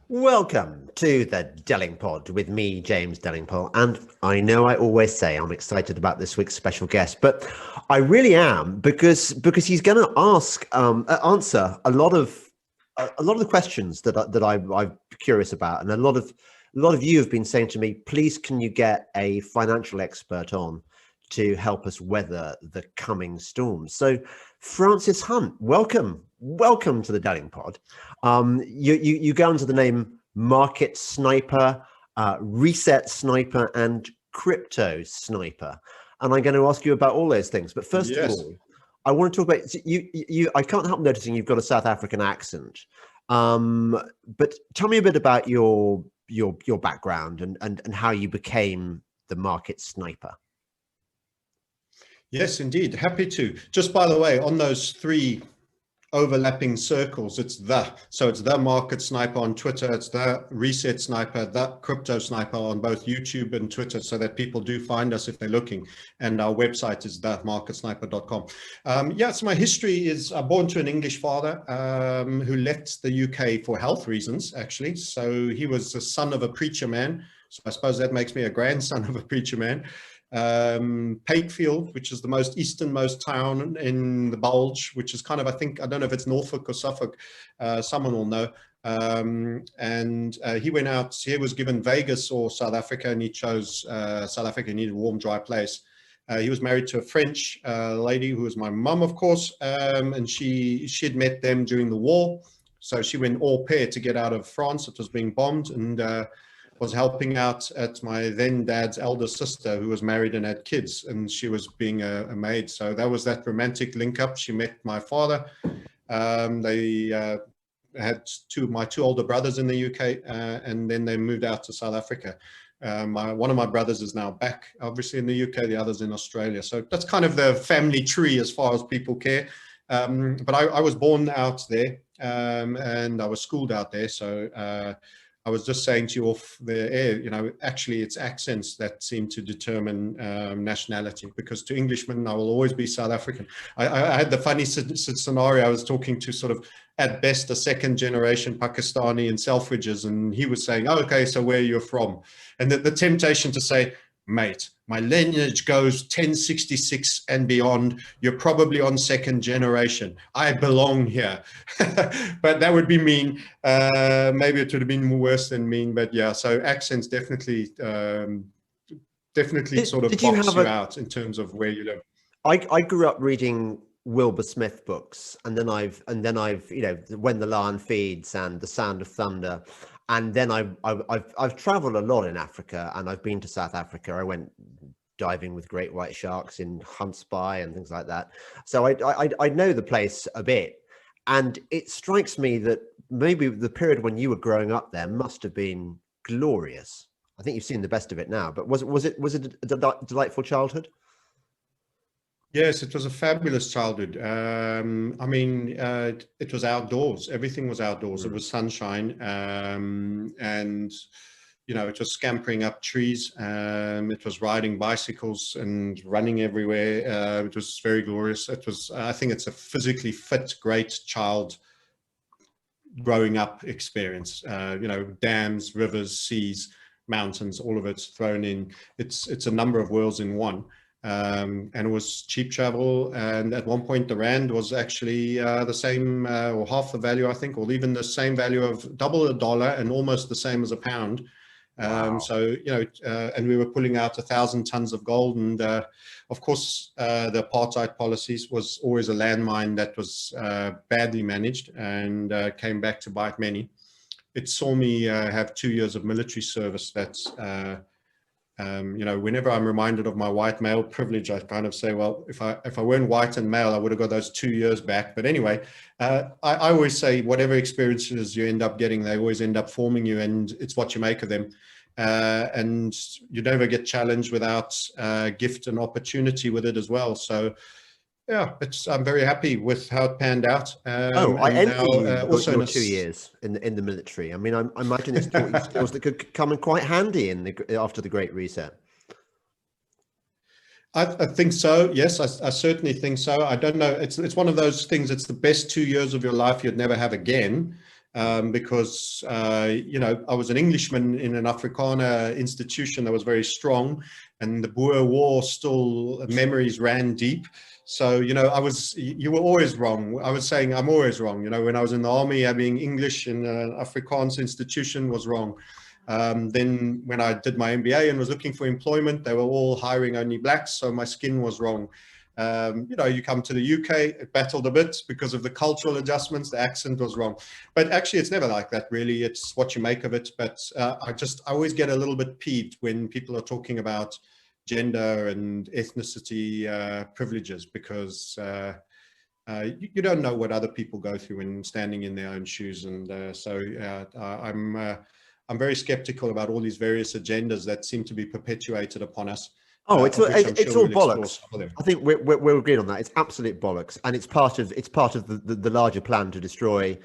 Welcome to the Delingpole with me, James Delingpole. And I know I always say I'm excited about this week's special guest, but I really am because he's going to answer a lot of the questions I'm curious about, and a lot of you have been saying to me, please, can you get a financial expert on to help us weather the coming storms? So, Francis Hunt, welcome to the Delingpole. You go under the name Market Sniper, Reset Sniper, and Crypto Sniper, and I'm going to ask you about all those things. But first of Yes. all, I want to talk about you. I can't help noticing you've got a South African accent. But tell me a bit about your background and how you became the Market Sniper. Yes, indeed. Happy to. Just by the way, on those three overlapping circles, so it's the Market Sniper on Twitter, it's the Reset Sniper, the Crypto Sniper on both YouTube and Twitter, so that people do find us if they're looking. And our website is themarketsniper.com. So my history is born to an English father who left the UK for health reasons, actually. So he was the son of a preacher man. So I suppose that makes me a grandson of a preacher man. Pakefield, which is the most easternmost town in the Bulge, which is kind of, I don't know if it's Norfolk or Suffolk, someone will know. He went out, he was given Vegas or South Africa, and he chose South Africa. He needed a warm, dry place. He was married to a French lady who was my mum, of course, and she'd met them during the war. So she went au pair to get out of France. It was being bombed, and was helping out at my then dad's elder sister, who was married and had kids, and she was being a maid. So that was that romantic link up. She met my father. They had my two older brothers in the UK, and then they moved out to South Africa. One of my brothers is now back, obviously, in the UK, the other's in Australia. So that's kind of the family tree as far as people care. But I was born out there, and I was schooled out there. So I was just saying to you off the air, actually it's accents that seem to determine nationality, because to Englishmen, I will always be South African. I had the funny scenario. I was talking to sort of, at best, a second generation Pakistani in Selfridges, and he was saying, oh, okay, so where you're from? And the temptation to say, mate, my lineage goes 1066 and beyond. You're probably on second generation. I belong here. But that would be mean. Maybe it would have been worse than mean. But yeah, so accents definitely sort of box you out in terms of where you live. I grew up reading Wilbur Smith books, and then I've When the Lion Feeds and The Sound of Thunder. And then I've traveled a lot in Africa, and I've been to South Africa. I went diving with great white sharks in Hunts Bay and things like that. So I know the place a bit, and it strikes me that maybe the period when you were growing up there must have been glorious. I think you've seen the best of it now, but was it a delightful childhood? Yes, it was a fabulous childhood. It was outdoors. Everything was outdoors. It was sunshine, and it was scampering up trees. It was riding bicycles and running everywhere. It was very glorious. I think it's a physically fit, great child growing up experience. Dams, rivers, seas, mountains, all of it's thrown in. It's a number of worlds in one. And it was cheap travel. And at one point, the rand was actually the same or half the value, I think, or even the same value of double $1 and almost the same as a pound. Wow. And we were pulling out 1,000 tons of gold. And of course, the apartheid policies was always a landmine that was badly managed and came back to bite many. It saw me have 2 years of military service. That's whenever I'm reminded of my white male privilege, I kind of say, well, if I weren't white and male, I would have got those 2 years back. But anyway, I always say whatever experiences you end up getting, they always end up forming you, and it's what you make of them. And you never get challenged without gift and opportunity with it as well. So yeah, I'm very happy with how it panned out. I envy you Also your 2 years in the military. I mean, I imagine it's taught you skills that could come in quite handy after the Great Reset. I think so. Yes, I certainly think so. I don't know. It's one of those things. It's the best 2 years of your life you'd never have again. because, I was an Englishman in an Afrikaner institution that was very strong, and the Boer War still, memories ran deep. So, you were always wrong. I was saying I'm always wrong. When I was in the army, having English in an Afrikaans institution was wrong. Then when I did my MBA and was looking for employment, they were all hiring only blacks, so my skin was wrong. You come to the UK, it battled a bit because of the cultural adjustments, the accent was wrong. But actually, it's never like that, really. It's what you make of it. But I always get a little bit peeved when people are talking about gender and ethnicity privileges, because you don't know what other people go through when standing in their own shoes. And I'm very skeptical about all these various agendas that seem to be perpetuated upon us. Oh, it's all bollocks. I think we're agreed on that. It's absolute bollocks, and it's part of the larger plan to destroy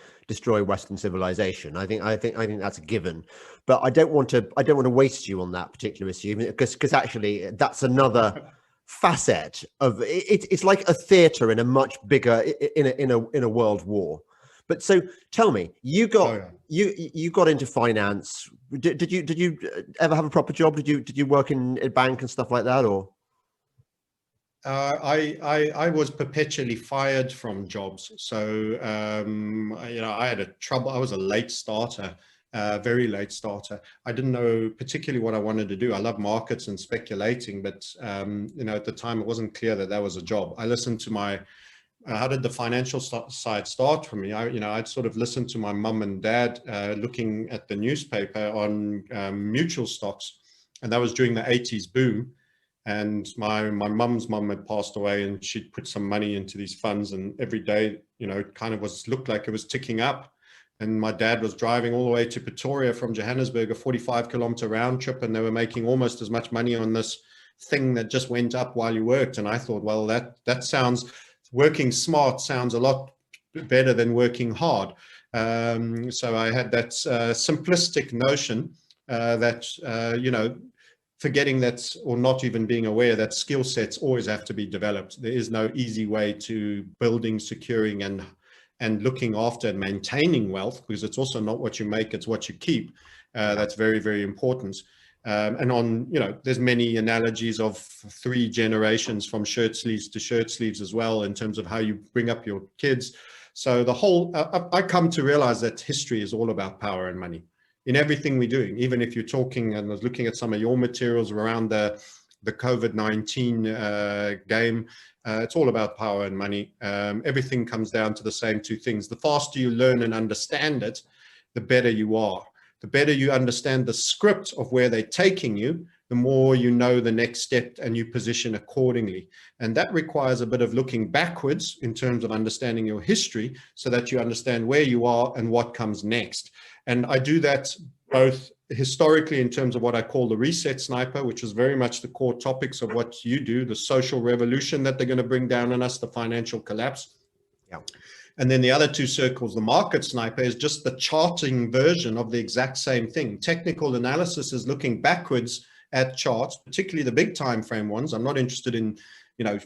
Western civilization. I think that's a given. But I don't want to waste you on that particular issue, because actually that's another facet of it. It's like a theater in a much bigger in a world war. But so tell me, you got into finance. Did you ever have a proper job? Did you work in a bank and stuff like that, or? I was perpetually fired from jobs. So I had trouble. I was a late starter, very late starter. I didn't know particularly what I wanted to do. I love markets and speculating, but at the time it wasn't clear that was a job. I listened to how did the financial side start for me? I'd sort of listened to my mum and dad looking at the newspaper on mutual stocks, and that was during the 80s boom. And my mum's mum had passed away, and she'd put some money into these funds, and every day, it kind of looked like it was ticking up. And my dad was driving all the way to Pretoria from Johannesburg, a 45-kilometer round trip, and they were making almost as much money on this thing that just went up while you worked. And I thought, well, that sounds, working smart sounds a lot better than working hard. So I had that simplistic notion that, forgetting that, or not even being aware that skill sets always have to be developed. There is no easy way to building, securing, and looking after and maintaining wealth, because it's also not what you make, it's what you keep. That's very, very important. And there's many analogies of 3 generations from shirt sleeves to shirt sleeves as well, in terms of how you bring up your kids. So the whole, I come to realize that history is all about power and money in everything we're doing. Even if you're talking, and I was looking at some of your materials around the COVID-19 game, it's all about power and money. Everything comes down to the same 2 things. The faster you learn and understand it, the better you are. The better you understand the script of where they're taking you, the more you know the next step and you position accordingly. And that requires a bit of looking backwards in terms of understanding your history, so that you understand where you are and what comes next. And I do that both historically in terms of what I call the reset sniper, which is very much the core topics of what you do, the social revolution that they're going to bring down on us, the financial collapse. Yeah. And then the other 2 circles, the market sniper, is just the charting version of the exact same thing. Technical analysis is looking backwards at charts, particularly the big time frame ones. I'm not interested in,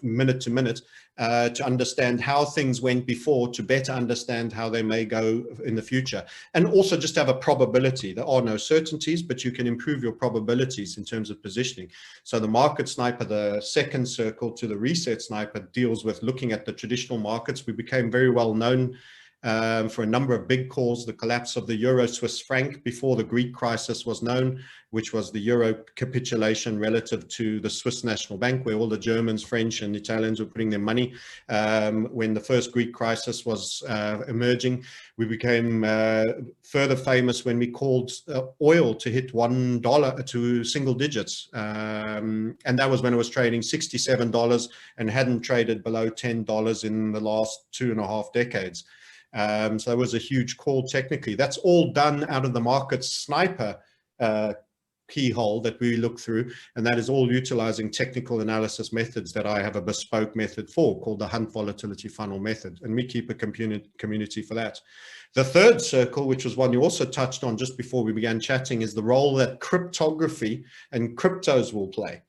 minute to minute, to understand how things went before, to better understand how they may go in the future. And also just have a probability. There are no certainties, but you can improve your probabilities in terms of positioning. So the market sniper, the second circle to the reset sniper, deals with looking at the traditional markets. We became very well known for a number of big calls, the collapse of the euro Swiss franc before the Greek crisis was known, which was the euro capitulation relative to the Swiss National Bank, where all the Germans, French, and Italians were putting their money. When the first Greek crisis was emerging, we became further famous when we called oil to hit $1 to single digits. And that was when it was trading $67 and hadn't traded below $10 in the last 2.5 decades. So that was a huge call technically. That's all done out of the market sniper keyhole that we look through, and that is all utilizing technical analysis methods that I have a bespoke method for, called the Hunt Volatility Funnel method, and we keep a community for that. The third circle, which was one you also touched on just before we began chatting, is the role that cryptography and cryptos will play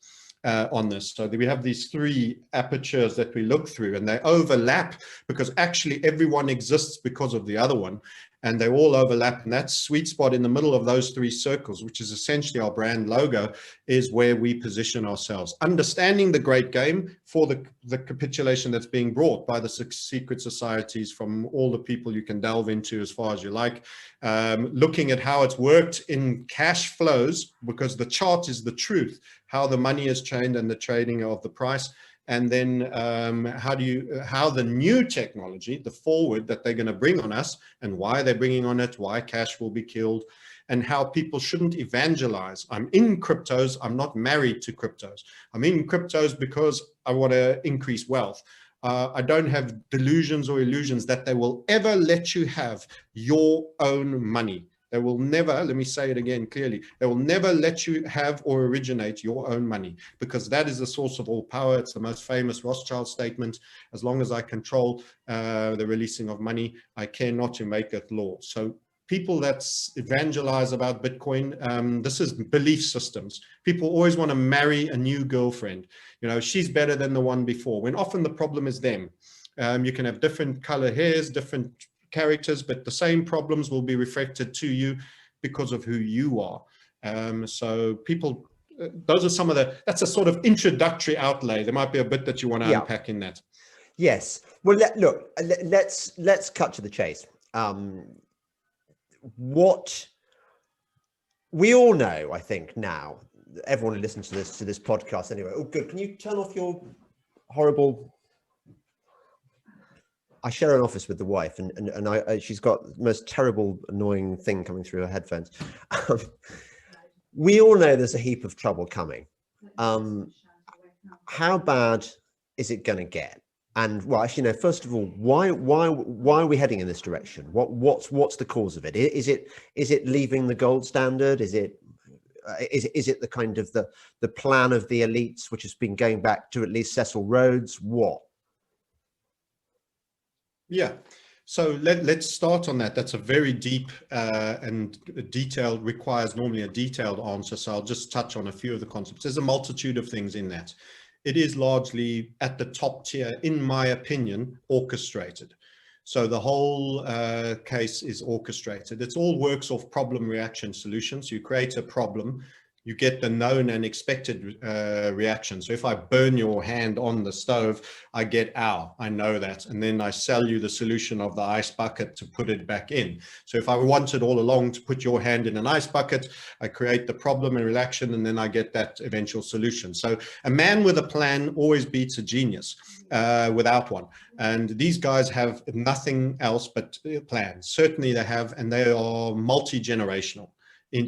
on this. So we have these 3 apertures that we look through, and they overlap because actually everyone exists because of the other one. and they all overlap. And that sweet spot in the middle of those three circles, which is essentially our brand logo, is where we position ourselves. Understanding the great game for the capitulation that's being brought by the secret societies from all the people you can delve into as far as you like. Looking at how it's worked in cash flows, because the chart is the truth, how the money is changed and the trading of the price. And then how the new technology, the forward that they're going to bring on us, and why they're bringing on it, why cash will be killed, and how people shouldn't evangelize. I'm in cryptos. I'm not married to cryptos. I'm in cryptos because I want to increase wealth. I don't have delusions or illusions that they will ever let you have your own money. They will never, let me say it again clearly, they will never let you have or originate your own money, because that is the source of all power. It's the most famous Rothschild statement. As long as I control the releasing of money, I care not to make it law. So people that evangelize about Bitcoin, this is belief systems. People always want to marry a new girlfriend. You know, she's better than the one before, when often the problem is them. You can have different color hairs, different characters, but the same problems will be reflected to you because of who you are. So people, those are some of that's a sort of introductory outlay. There might be a bit that you want to unpack in that. Yes. Well, let's cut to the chase. What we all know, I think now, everyone who listens to this podcast anyway. Oh, good. Can you turn off your horrible... I share an office with the wife, and she's got the most terrible, annoying thing coming through her headphones. We all know there's a heap of trouble coming. How bad is it going to get? And well, actually, no. First of all, why are we heading in this direction? What's the cause of it? Is it leaving the gold standard? Is it the kind of the plan of the elites, which has been going back to at least Cecil Rhodes? What? Yeah, so let's start on that. That's a very deep and detailed, requires normally a detailed answer. So I'll just touch on a few of the concepts. There's a multitude of things in that. It is largely at the top tier, in my opinion, orchestrated. So the whole case is orchestrated. It's all works off problem reaction solutions. You create a problem, you get the known and expected reaction. So if I burn your hand on the stove, I get, ow, I know that. And then I sell you the solution of the ice bucket to put it back in. So if I wanted all along to put your hand in an ice bucket, I create the problem and reaction, and then I get that eventual solution. So a man with a plan always beats a genius without one. And these guys have nothing else but plans. Certainly they have, and they are multi-generational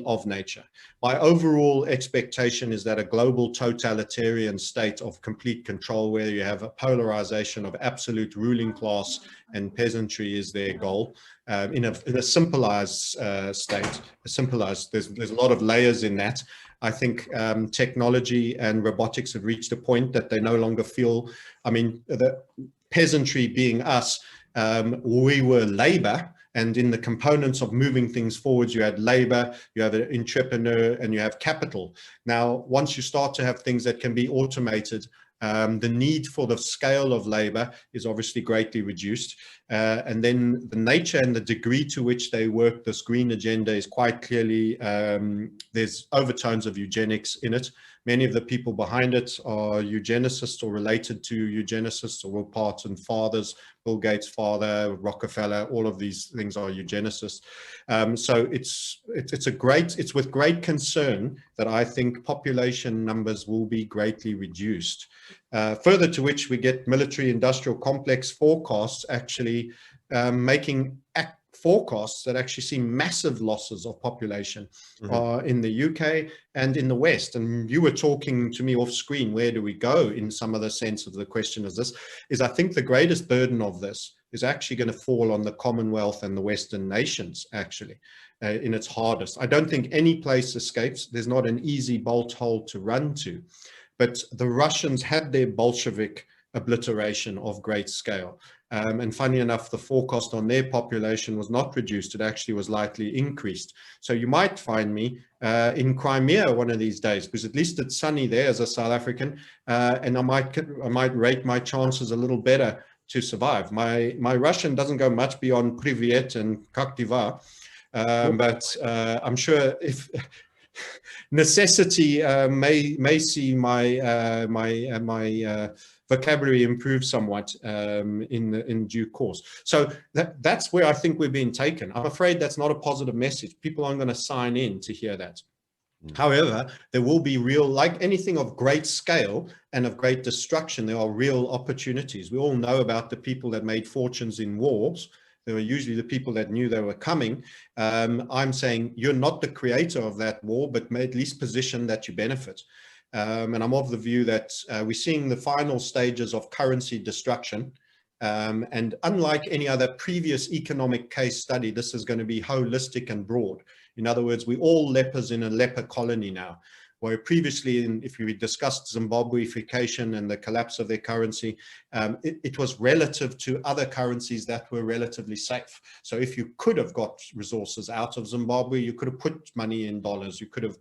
of nature. My overall expectation is that a global totalitarian state of complete control, where you have a polarization of absolute ruling class and peasantry, is their goal. In a simplified state, there's a lot of layers in that. I think technology and robotics have reached a point that they no longer feel, I mean, the peasantry being us, we were labor. And in the components of moving things forwards, you had labor, you have an entrepreneur, and you have capital. Now, once you start to have things that can be automated, the need for the scale of labor is obviously greatly reduced. And then the nature and the degree to which they work this green agenda is quite clearly, there's overtones of eugenics in it. Many of the people behind it are eugenicists or related to eugenicists, or Will Parton fathers, Bill Gates' father, Rockefeller, all of these things are eugenicists. So it's with great concern that I think population numbers will be greatly reduced. Further to which we get military industrial complex forecasts actually making forecasts that actually see massive losses of population in the UK and in the West. And you were talking to me off screen, where do we go in some of the sense of the question is this, is I think the greatest burden of this is actually going to fall on the Commonwealth and the Western nations, actually, in its hardest. I don't think any place escapes. There's not an easy bolt hole to run to. But the Russians had their Bolshevik obliteration of great scale. And funny enough, the forecast on their population was not reduced. It actually was lightly increased. So you might find me in Crimea one of these days, because at least it's sunny there as a South African. And I might rate my chances a little better to survive. My Russian doesn't go much beyond Privyet and Как дела, but I'm sure if necessity may see my vocabulary improve somewhat in due course. So that's where I think we're being taken. I'm afraid that's not a positive message. People aren't going to sign in to hear that. However, there will be real, like anything of great scale and of great destruction, there are real opportunities. We all know about the people that made fortunes in wars. They were usually the people that knew they were coming. I'm saying you're not the creator of that war, but may at least position that you benefit. And I'm of the view that we're seeing the final stages of currency destruction. And unlike any other previous economic case study, this is going to be holistic and broad. In other words, we're all lepers in a leper colony now, where previously, if we discussed Zimbabweification and the collapse of their currency, it was relative to other currencies that were relatively safe. So if you could have got resources out of Zimbabwe, you could have put money in dollars, you could have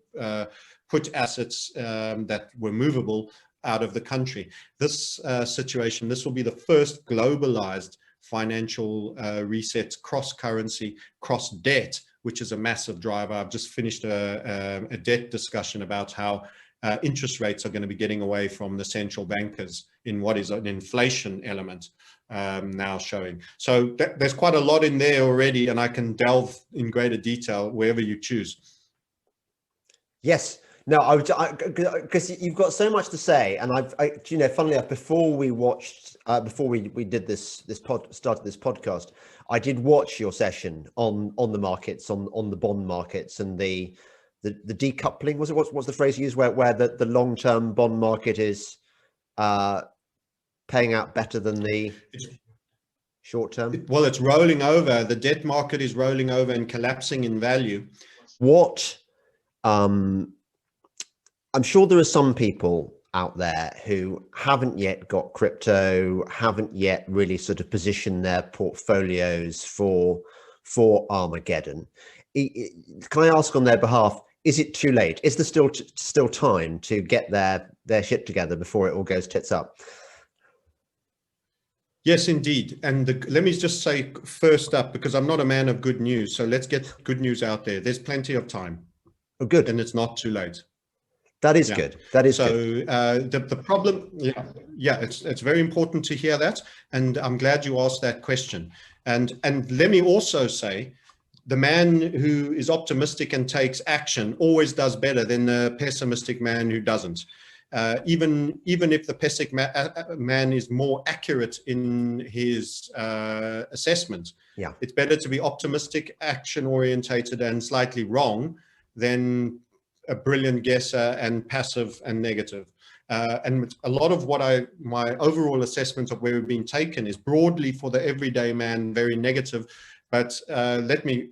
put assets that were movable out of the country. This situation, this will be the first globalized financial reset, cross-currency, cross-debt, which is a massive driver. I've just finished a debt discussion about how interest rates are going to be getting away from the central bankers in what is an inflation element now showing. So there's quite a lot in there already, and I can delve in greater detail wherever you choose. Yes. No, because you've got so much to say, and funnily enough, before we watched, before we did started this podcast, I did watch your session on the markets, on the bond markets, and the decoupling. What's the phrase you used, where the long-term bond market is paying out better than the short term? Well, it's rolling over. The debt market is rolling over and collapsing in value. I'm sure there are some people out there who haven't yet got crypto, haven't yet really sort of positioned their portfolios for Armageddon. Can I ask on their behalf, is it too late? Is there still time to get their shit together before it all goes tits up? Yes, indeed. And let me just say first up, because I'm not a man of good news, so let's get good news out there. There's plenty of time. Oh, good. And it's not too late. That is good. That is good. So the problem, it's very important to hear that, and I'm glad you asked that question. And let me also say, the man who is optimistic and takes action always does better than the pessimistic man who doesn't. Even if the pessimistic man is more accurate in his assessment, it's better to be optimistic, action orientated, and slightly wrong than a brilliant guesser and passive and negative. And a lot of what my overall assessment of where we've been taken is broadly for the everyday man, very negative. But let me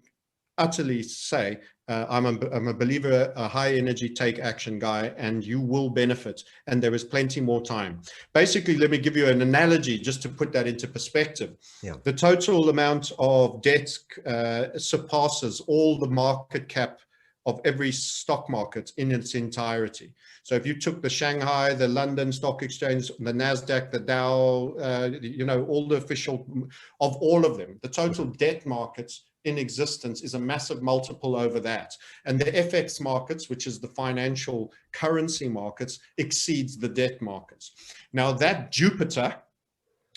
utterly say, I'm a believer, a high energy, take action guy, and you will benefit. And there is plenty more time. Basically, let me give you an analogy just to put that into perspective. Yeah. The total amount of debt surpasses all the market cap of every stock market in its entirety. So if you took the Shanghai, the London Stock Exchange, the NASDAQ, the Dow, all the official, of all of them, the total debt markets in existence is a massive multiple over that. And the FX markets, which is the financial currency markets, exceeds the debt markets. Now that Jupiter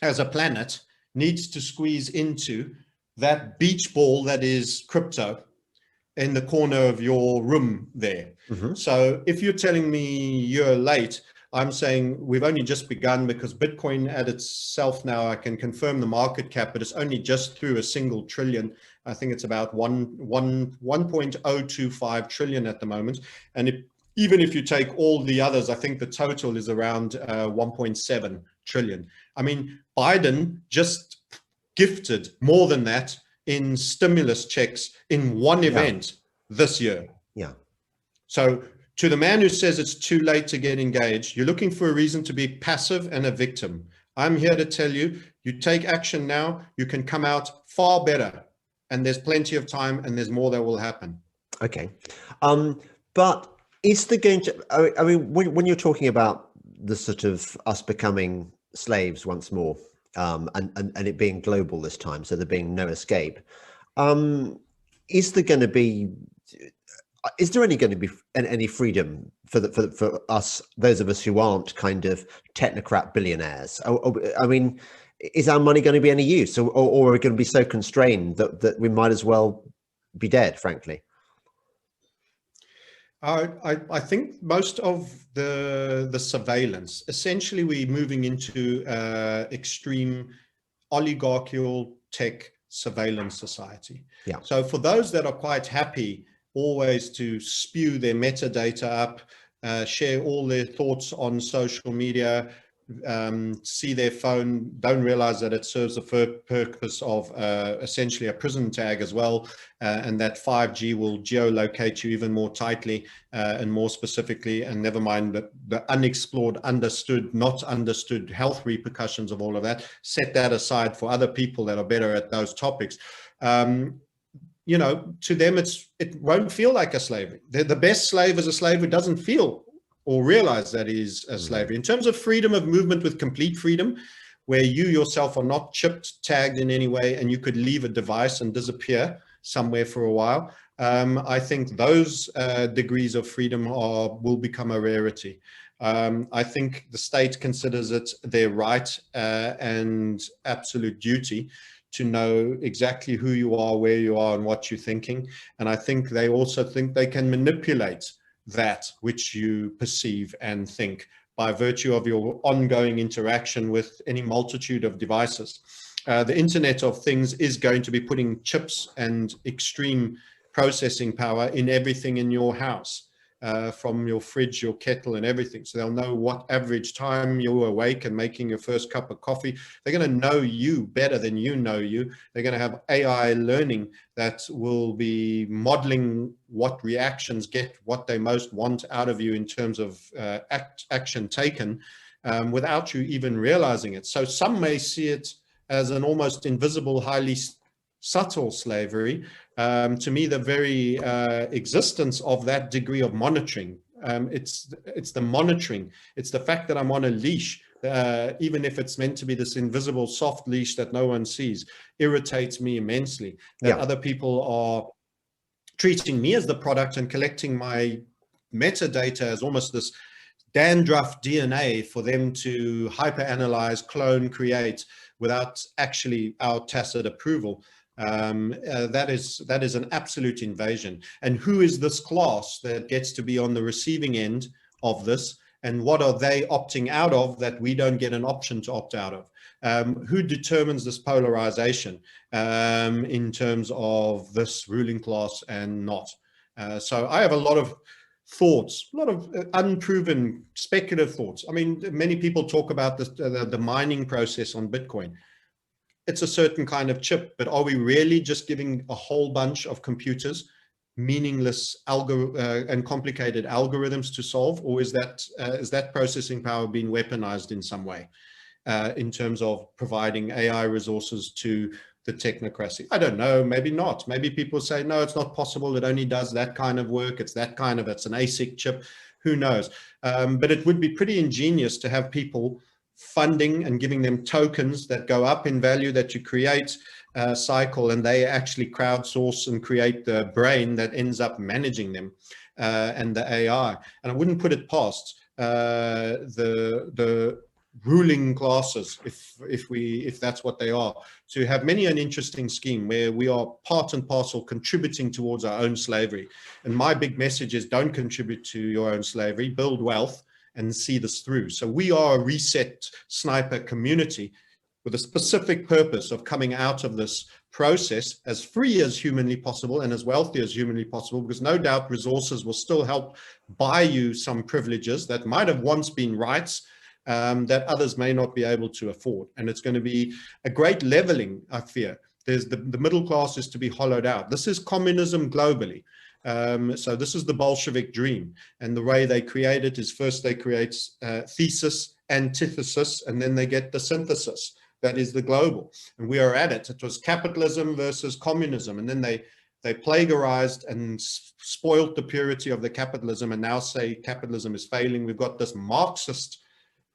as a planet needs to squeeze into that beach ball that is crypto in the corner of your room there. Mm-hmm. So if you're telling me you're late, I'm saying we've only just begun, because Bitcoin at itself now, I can confirm the market cap, but it's only just through a single trillion. I think it's about 1.025 trillion at the moment. And even if you take all the others, I think the total is around 1.7 trillion. I mean, Biden just gifted more than that in stimulus checks in one event this year. Yeah. So to the man who says it's too late to get engaged, you're looking for a reason to be passive and a victim. I'm here to tell you, you take action now, you can come out far better. And there's plenty of time, and there's more that will happen. Okay. But is there going to, I mean, when you're talking about the sort of us becoming slaves once more, and it being global this time, so there being no escape. Um, is there going to be? Is there any going to be any freedom for us, those of us who aren't kind of technocrat billionaires? I mean, is our money going to be any use, or are we going to be so constrained that we might as well be dead, frankly? I think most of the surveillance, essentially we're moving into extreme oligarchical tech surveillance society. Yeah. So for those that are quite happy always to spew their metadata up, share all their thoughts on social media, see their phone, don't realize that it serves the purpose of essentially a prison tag as well, and that 5G will geolocate you even more tightly and more specifically, and never mind the unexplored, understood, not understood health repercussions of all of that. Set that aside for other people that are better at those topics. You know, to them, it won't feel like a slavery. The best slave is a slave who doesn't feel or realize that is a slavery. In terms of freedom of movement with complete freedom, where you yourself are not chipped, tagged in any way, and you could leave a device and disappear somewhere for a while, I think those degrees of freedom will become a rarity. I think the state considers it their right and absolute duty to know exactly who you are, where you are, and what you're thinking. And I think they also think they can manipulate that which you perceive and think by virtue of your ongoing interaction with any multitude of devices. The Internet of Things is going to be putting chips and extreme processing power in everything in your house. From your fridge, your kettle, and everything. So they'll know what average time you're awake and making your first cup of coffee. They're going to know you better than you know you. They're going to have AI learning that will be modeling what reactions get what they most want out of you in terms of action taken without you even realizing it. So some may see it as an almost invisible, highly subtle slavery. To me, the very existence of that degree of monitoring, it's the monitoring, it's the fact that I'm on a leash, even if it's meant to be this invisible soft leash that no one sees, irritates me immensely. That other people are treating me as the product and collecting my metadata as almost this dandruff DNA for them to hyperanalyze, clone, create without actually our tacit approval. That is an absolute invasion. And who is this class that gets to be on the receiving end of this? And what are they opting out of that we don't get an option to opt out of? Who determines this polarization in terms of this ruling class and not? So I have a lot of thoughts, a lot of unproven speculative thoughts. I mean, many people talk about the mining process on Bitcoin. It's a certain kind of chip, but are we really just giving a whole bunch of computers meaningless and complicated algorithms to solve, or is that processing power being weaponized in some way in terms of providing AI resources to the technocracy? I don't know, maybe not. Maybe people say, no, it's not possible. It only does that kind of work. It's an ASIC chip. Who knows? But it would be pretty ingenious to have people funding and giving them tokens that go up in value that you create a cycle, and they actually crowdsource and create the brain that ends up managing them and the AI. And I wouldn't put it past the ruling classes, if that's what they are, to have many an interesting scheme where we are part and parcel contributing towards our own slavery. And my big message is, don't contribute to your own slavery, build wealth and see this through. So we are a reset sniper community with a specific purpose of coming out of this process as free as humanly possible and as wealthy as humanly possible, because no doubt resources will still help buy you some privileges that might have once been rights that others may not be able to afford. And it's going to be a great leveling, I fear. There's the middle class is to be hollowed out. This is communism globally. So this is the Bolshevik dream. And the way they create it is first they create thesis, antithesis, and then they get the synthesis. That is the global. And we are at it. It was capitalism versus communism. And then they plagiarized and spoiled the purity of the capitalism and now say capitalism is failing. We've got this Marxist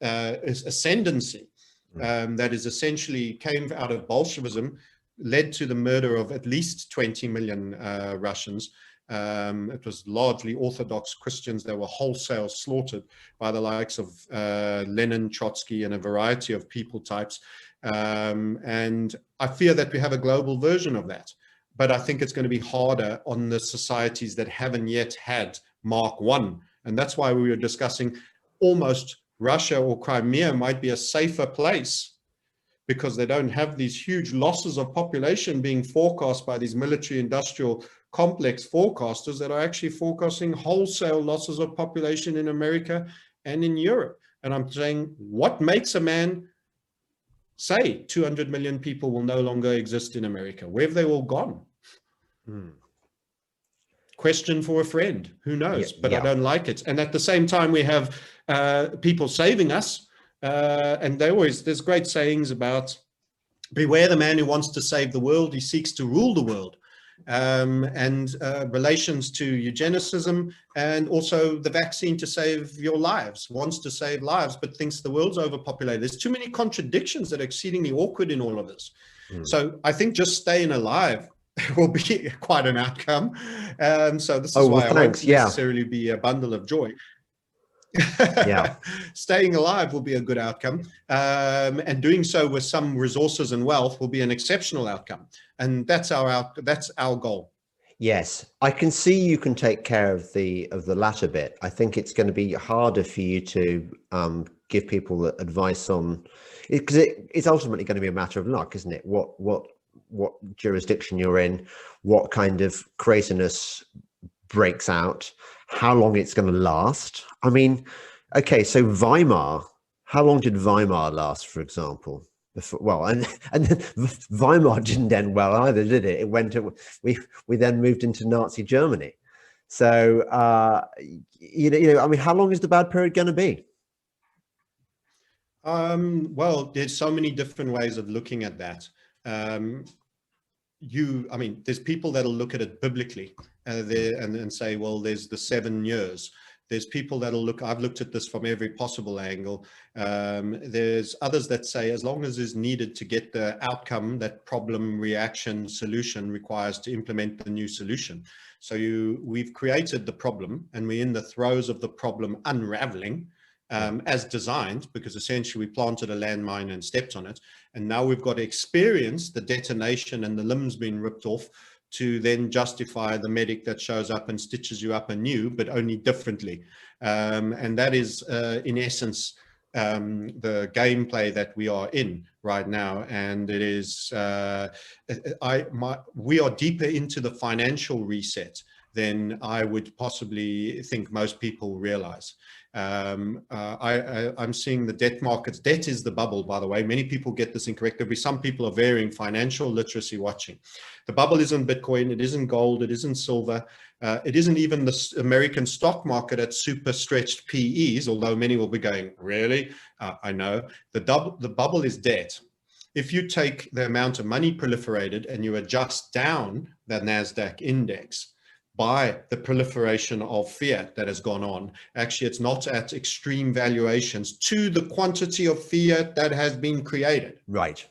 ascendancy that is essentially came out of Bolshevism, led to the murder of at least 20 million Russians. It was largely Orthodox Christians that were wholesale slaughtered by the likes of Lenin, Trotsky, and a variety of people types. And I fear that we have a global version of that. But I think it's going to be harder on the societies that haven't yet had Mark I. And that's why we were discussing almost Russia or Crimea might be a safer place, because they don't have these huge losses of population being forecast by these military industrial complex forecasters that are actually forecasting wholesale losses of population in America and in Europe. And I'm saying, what makes a man say 200 million people will no longer exist in America? Where have they all gone? Question for a friend. Who knows? But I don't like it. And at the same time, we have people saving us. And there's great sayings about, beware the man who wants to save the world, he seeks to rule the world. And relations to eugenicism, and also the vaccine to save your lives, wants to save lives, but thinks the world's overpopulated. There's too many contradictions that are exceedingly awkward in all of this. So I think just staying alive will be quite an outcome. So this is why I won't necessarily be a bundle of joy. Staying alive will be a good outcome, and doing so with some resources and wealth will be an exceptional outcome, and that's our goal. Yes, I can see you can take care of the latter bit. I think it's going to be harder for you to give people advice on it, because it's ultimately going to be a matter of luck, isn't it? What jurisdiction you're in, what kind of craziness breaks out, how long it's going to last. I mean, okay, so Weimar, how long did Weimar last, for example? Well, and Weimar didn't end well either, did it? It went. We then moved into Nazi Germany. So you know, I mean, how long is the bad period going to be? Well, there's so many different ways of looking at that. I mean, there's people that'll look at it biblically and say, well, there's the 7 years. There's people that'll look, I've looked at this from every possible angle. There's others that say, as long as is needed to get the outcome, that problem, reaction, solution requires to implement the new solution. So we've created the problem, and we're in the throes of the problem unraveling as designed, because essentially we planted a landmine and stepped on it. And now we've got to experience the detonation and the limbs being ripped off to then justify the medic that shows up and stitches you up anew, but only differently. And that is, in essence, the gameplay that we are in right now. And it is, we are deeper into the financial reset than I would possibly think most people realize. I'm seeing the debt markets. Debt is the bubble, by the way. Many people get this incorrect. There'll be some people are varying financial literacy watching. The bubble isn't Bitcoin. It isn't gold. It isn't silver. It isn't even the American stock market at super stretched PEs, although many will be going, really? I know. The bubble is debt. If you take the amount of money proliferated and you adjust down the NASDAQ index by the proliferation of fiat that has gone on, actually it's not at extreme valuations to the quantity of fiat that has been created. Right.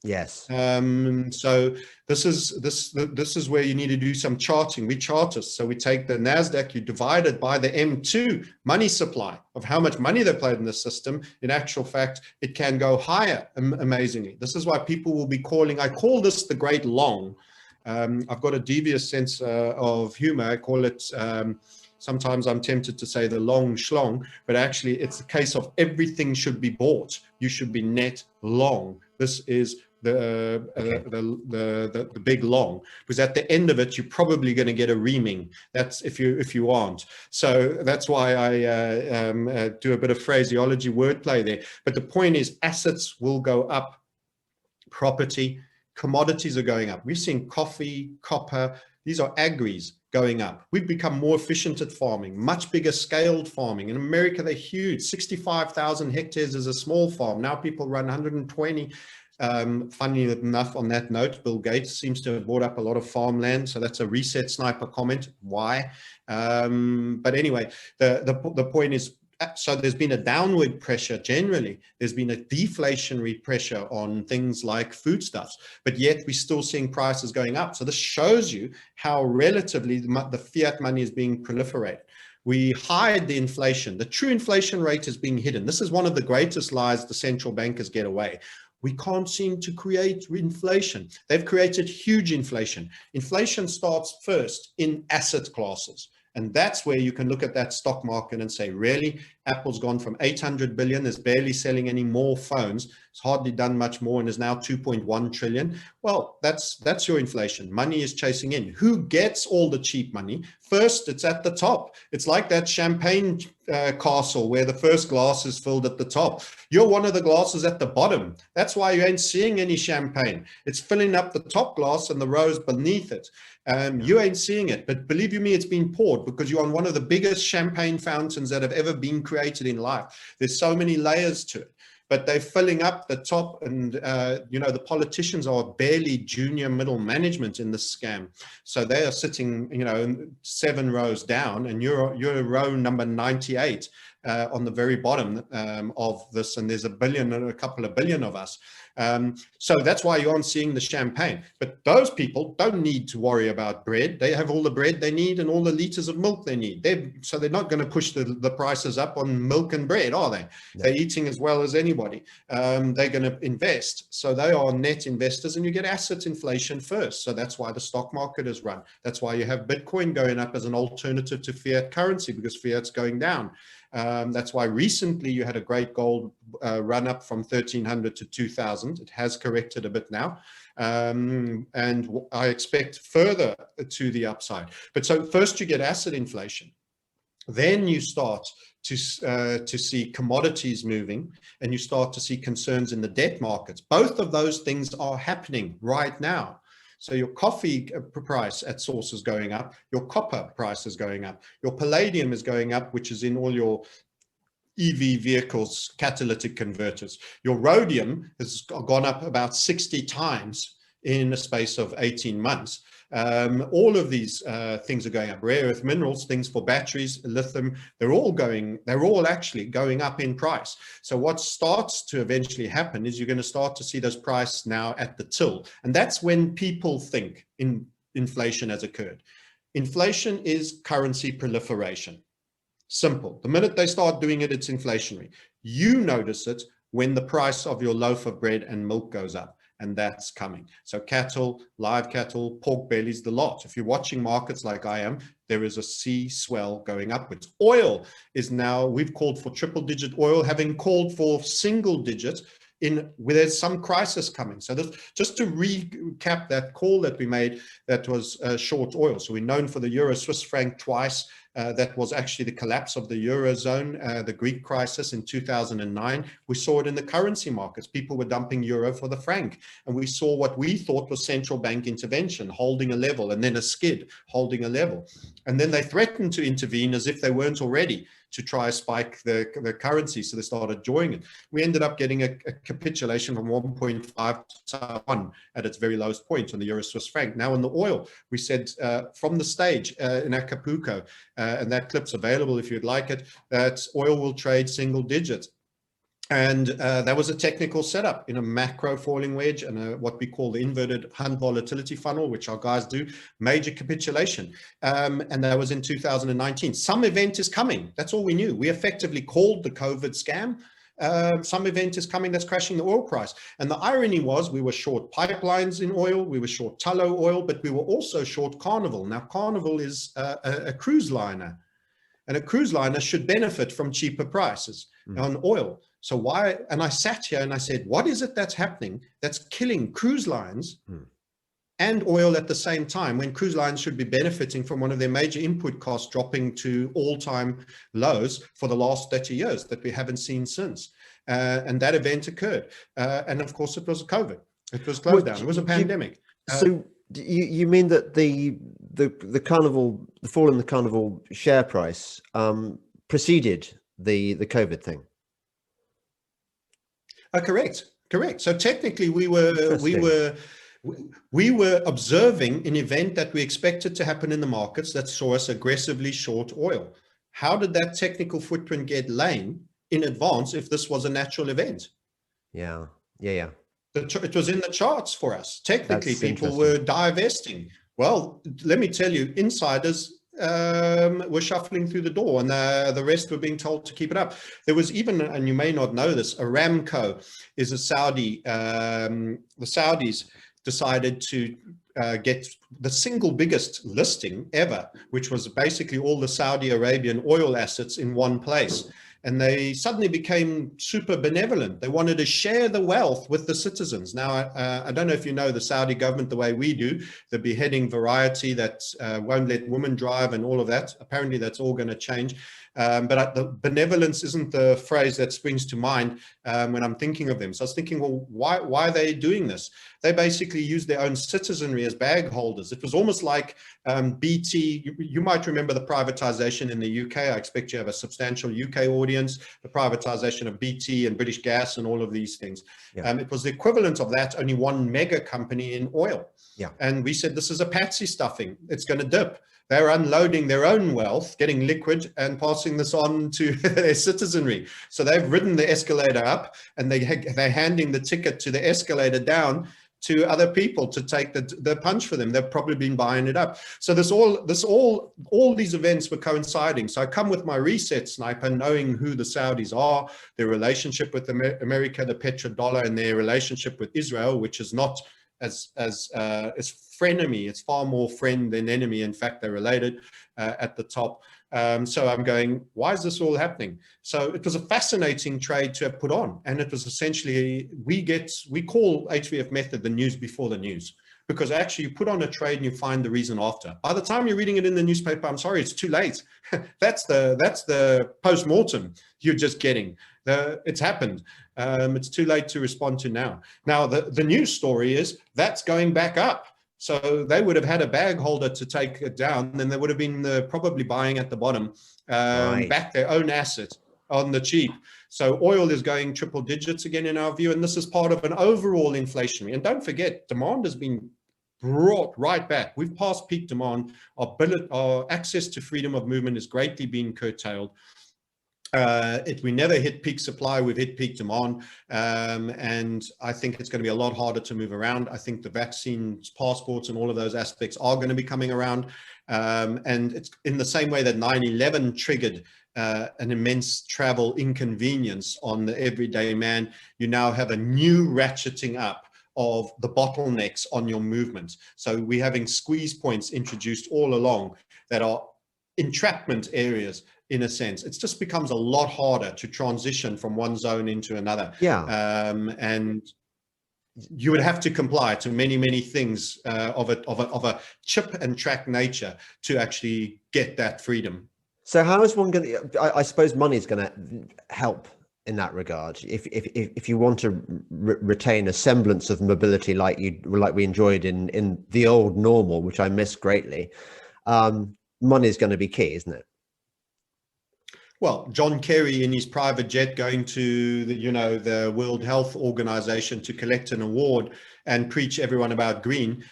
Yes. So this is where you need to do some charting. We chartists, so we take the NASDAQ, you divide it by the M2 money supply of how much money they played in the system. In actual fact, it can go higher, amazingly. This is why people will be calling, I call this the great long. I've got a devious sense of humor. I call it, sometimes I'm tempted to say the long schlong, but actually it's a case of everything should be bought. You should be net long. This is the big long, because at the end of it, you're probably going to get a reaming. That's if you aren't. So that's why I do a bit of phraseology wordplay there. But the point is, assets will go up, property, commodities are going up. We're seeing coffee, copper, these are agris going up. We've become more efficient at farming, much bigger scaled farming. In America, they're huge. 65,000 hectares is a small farm. Now people run 120. Funny enough, on that note, Bill Gates seems to have bought up a lot of farmland. So that's a reset sniper comment. Why? But anyway, the point is, so there's been a downward pressure generally. There's been a deflationary pressure on things like foodstuffs, but yet we're still seeing prices going up. So this shows you how relatively the fiat money is being proliferated. We hide the inflation. The true inflation rate is being hidden. This is one of the greatest lies the central bankers get away. We can't seem to create inflation. They've created huge inflation. Inflation starts first in asset classes. And that's where you can look at that stock market and say, really, Apple's gone from 800 billion, is barely selling any more phones. It's hardly done much more and is now 2.1 trillion. Well, that's your inflation. Money is chasing in. Who gets all the cheap money? First, it's at the top. It's like that champagne castle where the first glass is filled at the top. You're one of the glasses at the bottom. That's why you ain't seeing any champagne. It's filling up the top glass and the rows beneath it. You ain't seeing it, but believe you me, it's been poured because you're on one of the biggest champagne fountains that have ever been created in life. There's so many layers to it, but they're filling up the top, and the politicians are barely junior middle management in this scam. So they are sitting, 7 rows down, and you're row number 98 on the very bottom of this, and there's a couple of billion of us. So that's why you aren't seeing the champagne. But those people don't need to worry about bread. They have all the bread they need and all the liters of milk they need. So they're not going to push the prices up on milk and bread, are they? No. They're eating as well as anybody. They're going to invest. So they are net investors, and you get asset inflation first. So that's why the stock market is run. That's why you have Bitcoin going up as an alternative to fiat currency, because fiat's going down. That's why recently you had a great gold run up from 1,300 to 2,000. It has corrected a bit now. And I expect further to the upside. But so first you get asset inflation. Then you start to see commodities moving, and you start to see concerns in the debt markets. Both of those things are happening right now. So your coffee price at source is going up, your copper price is going up, your palladium is going up, which is in all your EV vehicles, catalytic converters. Your rhodium has gone up about 60 times in a space of 18 months. All of these things are going up. Rare earth minerals, things for batteries, lithium, they're all actually going up in price. So what starts to eventually happen is you're going to start to see those prices now at the till. And that's when people think inflation has occurred. Inflation is currency proliferation. Simple. The minute they start doing it, it's inflationary. You notice it when the price of your loaf of bread and milk goes up. And that's coming. So cattle, live cattle, pork bellies, the lot. If you're watching markets like I am, there is a sea swell going upwards. Oil is now, we've called for triple digit oil, having called for single digit where there's some crisis coming. So just to recap that call that we made, that was short oil. So we're known for the euro Swiss franc twice. That was actually the collapse of the Eurozone, the Greek crisis in 2009. We saw it in the currency markets. People were dumping euro for the franc. And we saw what we thought was central bank intervention, holding a level, and then a skid, holding a level. And then they threatened to intervene as if they weren't already, to try to spike the currency. So they started joining it. We ended up getting a capitulation from 1.5 to 1 at its very lowest point on the euro Swiss franc. Now in the oil, we said from the stage in Acapulco, and that clip's available if you'd like it, that oil will trade single digits. And that was a technical setup in a macro falling wedge and what we call the inverted Hunt volatility funnel, which our guys do, major capitulation. And that was in 2019. Some event is coming. That's all we knew. We effectively called the COVID scam. Some event is coming that's crashing the oil price. And the irony was we were short pipelines in oil, we were short Tullow oil, but we were also short Carnival. Now, Carnival is a cruise liner, and a cruise liner should benefit from cheaper prices on oil. So why? And I sat here and I said, what is it that's happening that's killing cruise lines and oil at the same time, when cruise lines should be benefiting from one of their major input costs dropping to all-time lows for the last 30 years that we haven't seen since? And that event occurred. And of course, it was COVID. It was closed down. It was a pandemic. So you mean that the Carnival, the fall in the Carnival share price preceded the COVID thing? Correct. So technically, we were observing an event that we expected to happen in the markets that saw us aggressively short oil. how did that technical footprint get laid in advance if this was a natural event? Yeah. Yeah. It was in the charts for us. Technically, That's people interesting. were divesting. Well, let me tell you, insiders were shuffling through the door, and the rest were being told to keep it up. There was even, and you may not know this, Aramco is a Saudi. The Saudis decided to get the single biggest listing ever, which was basically all the Saudi Arabian oil assets in one place. And they suddenly became super benevolent. They wanted to share the wealth with the citizens. Now, I don't know if you know the Saudi government the way we do, the beheading variety that won't let women drive and all of that. Apparently, that's all going to change. But the benevolence isn't the phrase that springs to mind when I'm thinking of them. So I was thinking, well, why are they doing this? They basically use their own citizenry as bag holders. It was almost like BT. You might remember the privatization in the UK. I expect you have a substantial UK audience, the privatization of BT and British Gas and all of these things. Yeah. It was the equivalent of that, only one mega company in oil. Yeah. And we said, this is a patsy stuffing. It's going to dip. They're unloading their own wealth, getting liquid and passing this on to their citizenry. So they've ridden the escalator up and they're handing the ticket to the escalator down to other people to take the punch for them. They've probably been buying it up. So all these events were coinciding. So I come with my reset sniper, knowing who the Saudis are, their relationship with America, the petrodollar, and their relationship with Israel, which is not as frenemy. It's far more friend than enemy. In fact, they're related at the top. So I'm going, why is this all happening? So it was a fascinating trade to have put on. And it was essentially, we call HVF method the news before the news, because actually you put on a trade and you find the reason after. By the time you're reading it in the newspaper, I'm sorry, it's too late. That's the post-mortem you're just getting. It's happened. It's too late to respond to now. Now, the news story is that's going back up. So they would have had a bag holder to take it down, and they would have been probably buying at the bottom, back their own asset on the cheap. So oil is going triple digits again in our view, and this is part of an overall inflationary. And don't forget, demand has been brought right back. We've passed peak demand. Our access to freedom of movement is greatly being curtailed. We never hit peak supply, we've hit peak demand, and I think it's going to be a lot harder to move around. I think the vaccines, passports, and all of those aspects are going to be coming around, and it's in the same way that 9/11 triggered an immense travel inconvenience on the everyday man. You now have a new ratcheting up of the bottlenecks on your movement. So we're having squeeze points introduced all along that are entrapment areas. In a sense, it just becomes a lot harder to transition from one zone into another. Yeah. And you would have to comply to many things of a chip and track nature to actually get that freedom. So how is one going to? I suppose money is going to help in that regard. If you want to retain a semblance of mobility like we enjoyed in the old normal, which I miss greatly, money is going to be key, isn't it? Well, John Kerry in his private jet going to the World Health Organization to collect an award and preach everyone about green.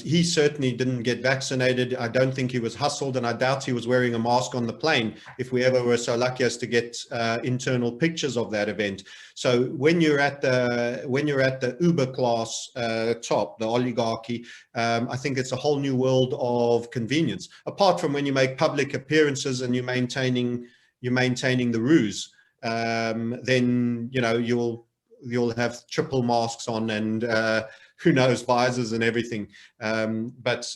He certainly didn't get vaccinated. I don't think he was hustled, and I doubt he was wearing a mask on the plane if we ever were so lucky as to get internal pictures of that event. So when you're at the Uber class top, the oligarchy, I think it's a whole new world of convenience. Apart from when you make public appearances and you're maintaining the ruse, then you'll have triple masks on and who knows, visors and everything. But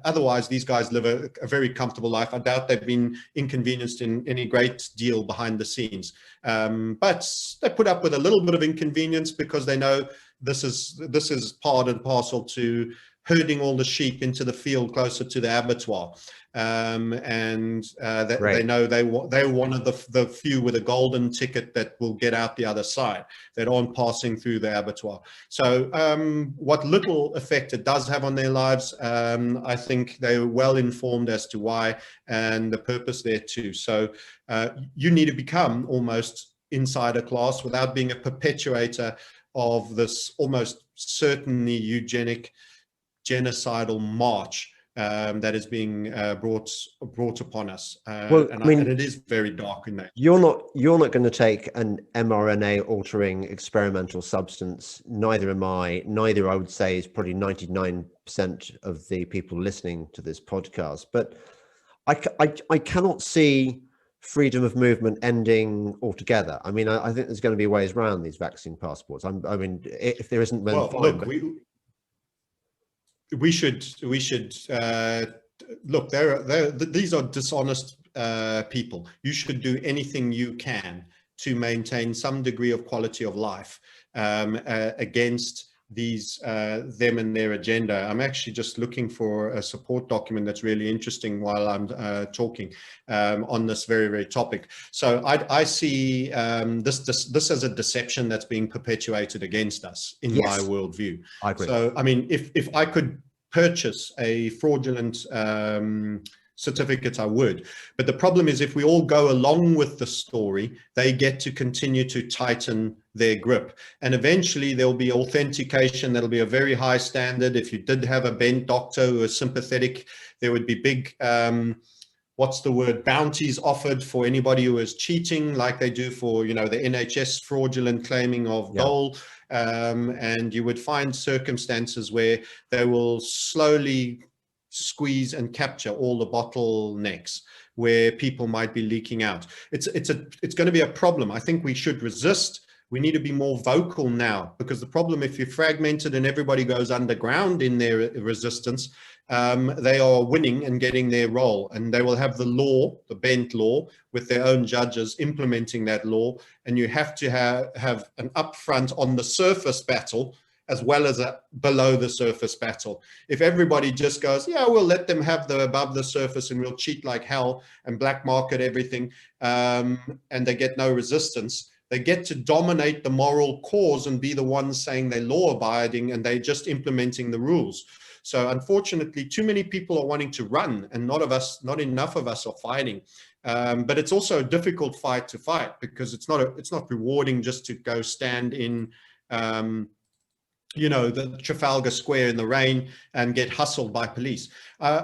otherwise, these guys live a very comfortable life. I doubt they've been inconvenienced in any great deal behind the scenes. But they put up with a little bit of inconvenience because they know this is part and parcel to herding all the sheep into the field closer to the abattoir. They know they're one of the few with a golden ticket that will get out the other side, that aren't passing through the abattoir. So what little effect it does have on their lives, I think they're well informed as to why and the purpose there too. So you need to become almost insider class without being a perpetuator of this almost certainly eugenic genocidal march that is being brought upon us, Well, I mean, and it is very dark in that. you're not going to take an mRNA altering experimental substance. Neither am I. Neither, I would say, is probably 99% of the people listening to this podcast. But I cannot see freedom of movement ending altogether. I mean, I think there's going to be ways around these vaccine passports. I mean, if there isn't, then Well, fine. look, But we should look. These are dishonest people. You should do anything you can to maintain some degree of quality of life against these them and their agenda. I'm actually just looking for a support document that's really interesting while I'm talking on this very topic. So I see this as a deception that's being perpetuated against us in my yes, worldview. I agree. So I mean, if I could purchase a fraudulent certificate, I would. But the problem is, if we all go along with the story, they get to continue to tighten their grip. And eventually there'll be authentication. That'll be a very high standard. If you did have a bent doctor who was sympathetic, there would be big, what's the word, bounties offered for anybody who is cheating, like they do for, the NHS fraudulent claiming of dole. And you would find circumstances where they will slowly squeeze and capture all the bottlenecks where people might be leaking out. It's going to be a problem. I think we should resist. We need to be more vocal now, because the problem, if you're fragmented and everybody goes underground in their resistance, they are winning and getting their role, and they will have the law, the bent law, with their own judges implementing that law. And you have to have an upfront on the surface battle as well as a below the surface battle. If everybody just goes, yeah, we'll let them have the above the surface and we'll cheat like hell and black market everything, and they get no resistance, they get to dominate the moral cause and be the ones saying they're law abiding and they're just implementing the rules. So unfortunately, too many people are wanting to run and not enough of us are fighting. But it's also a difficult fight to fight, because it's not rewarding just to go stand in the Trafalgar Square in the rain and get hustled by police.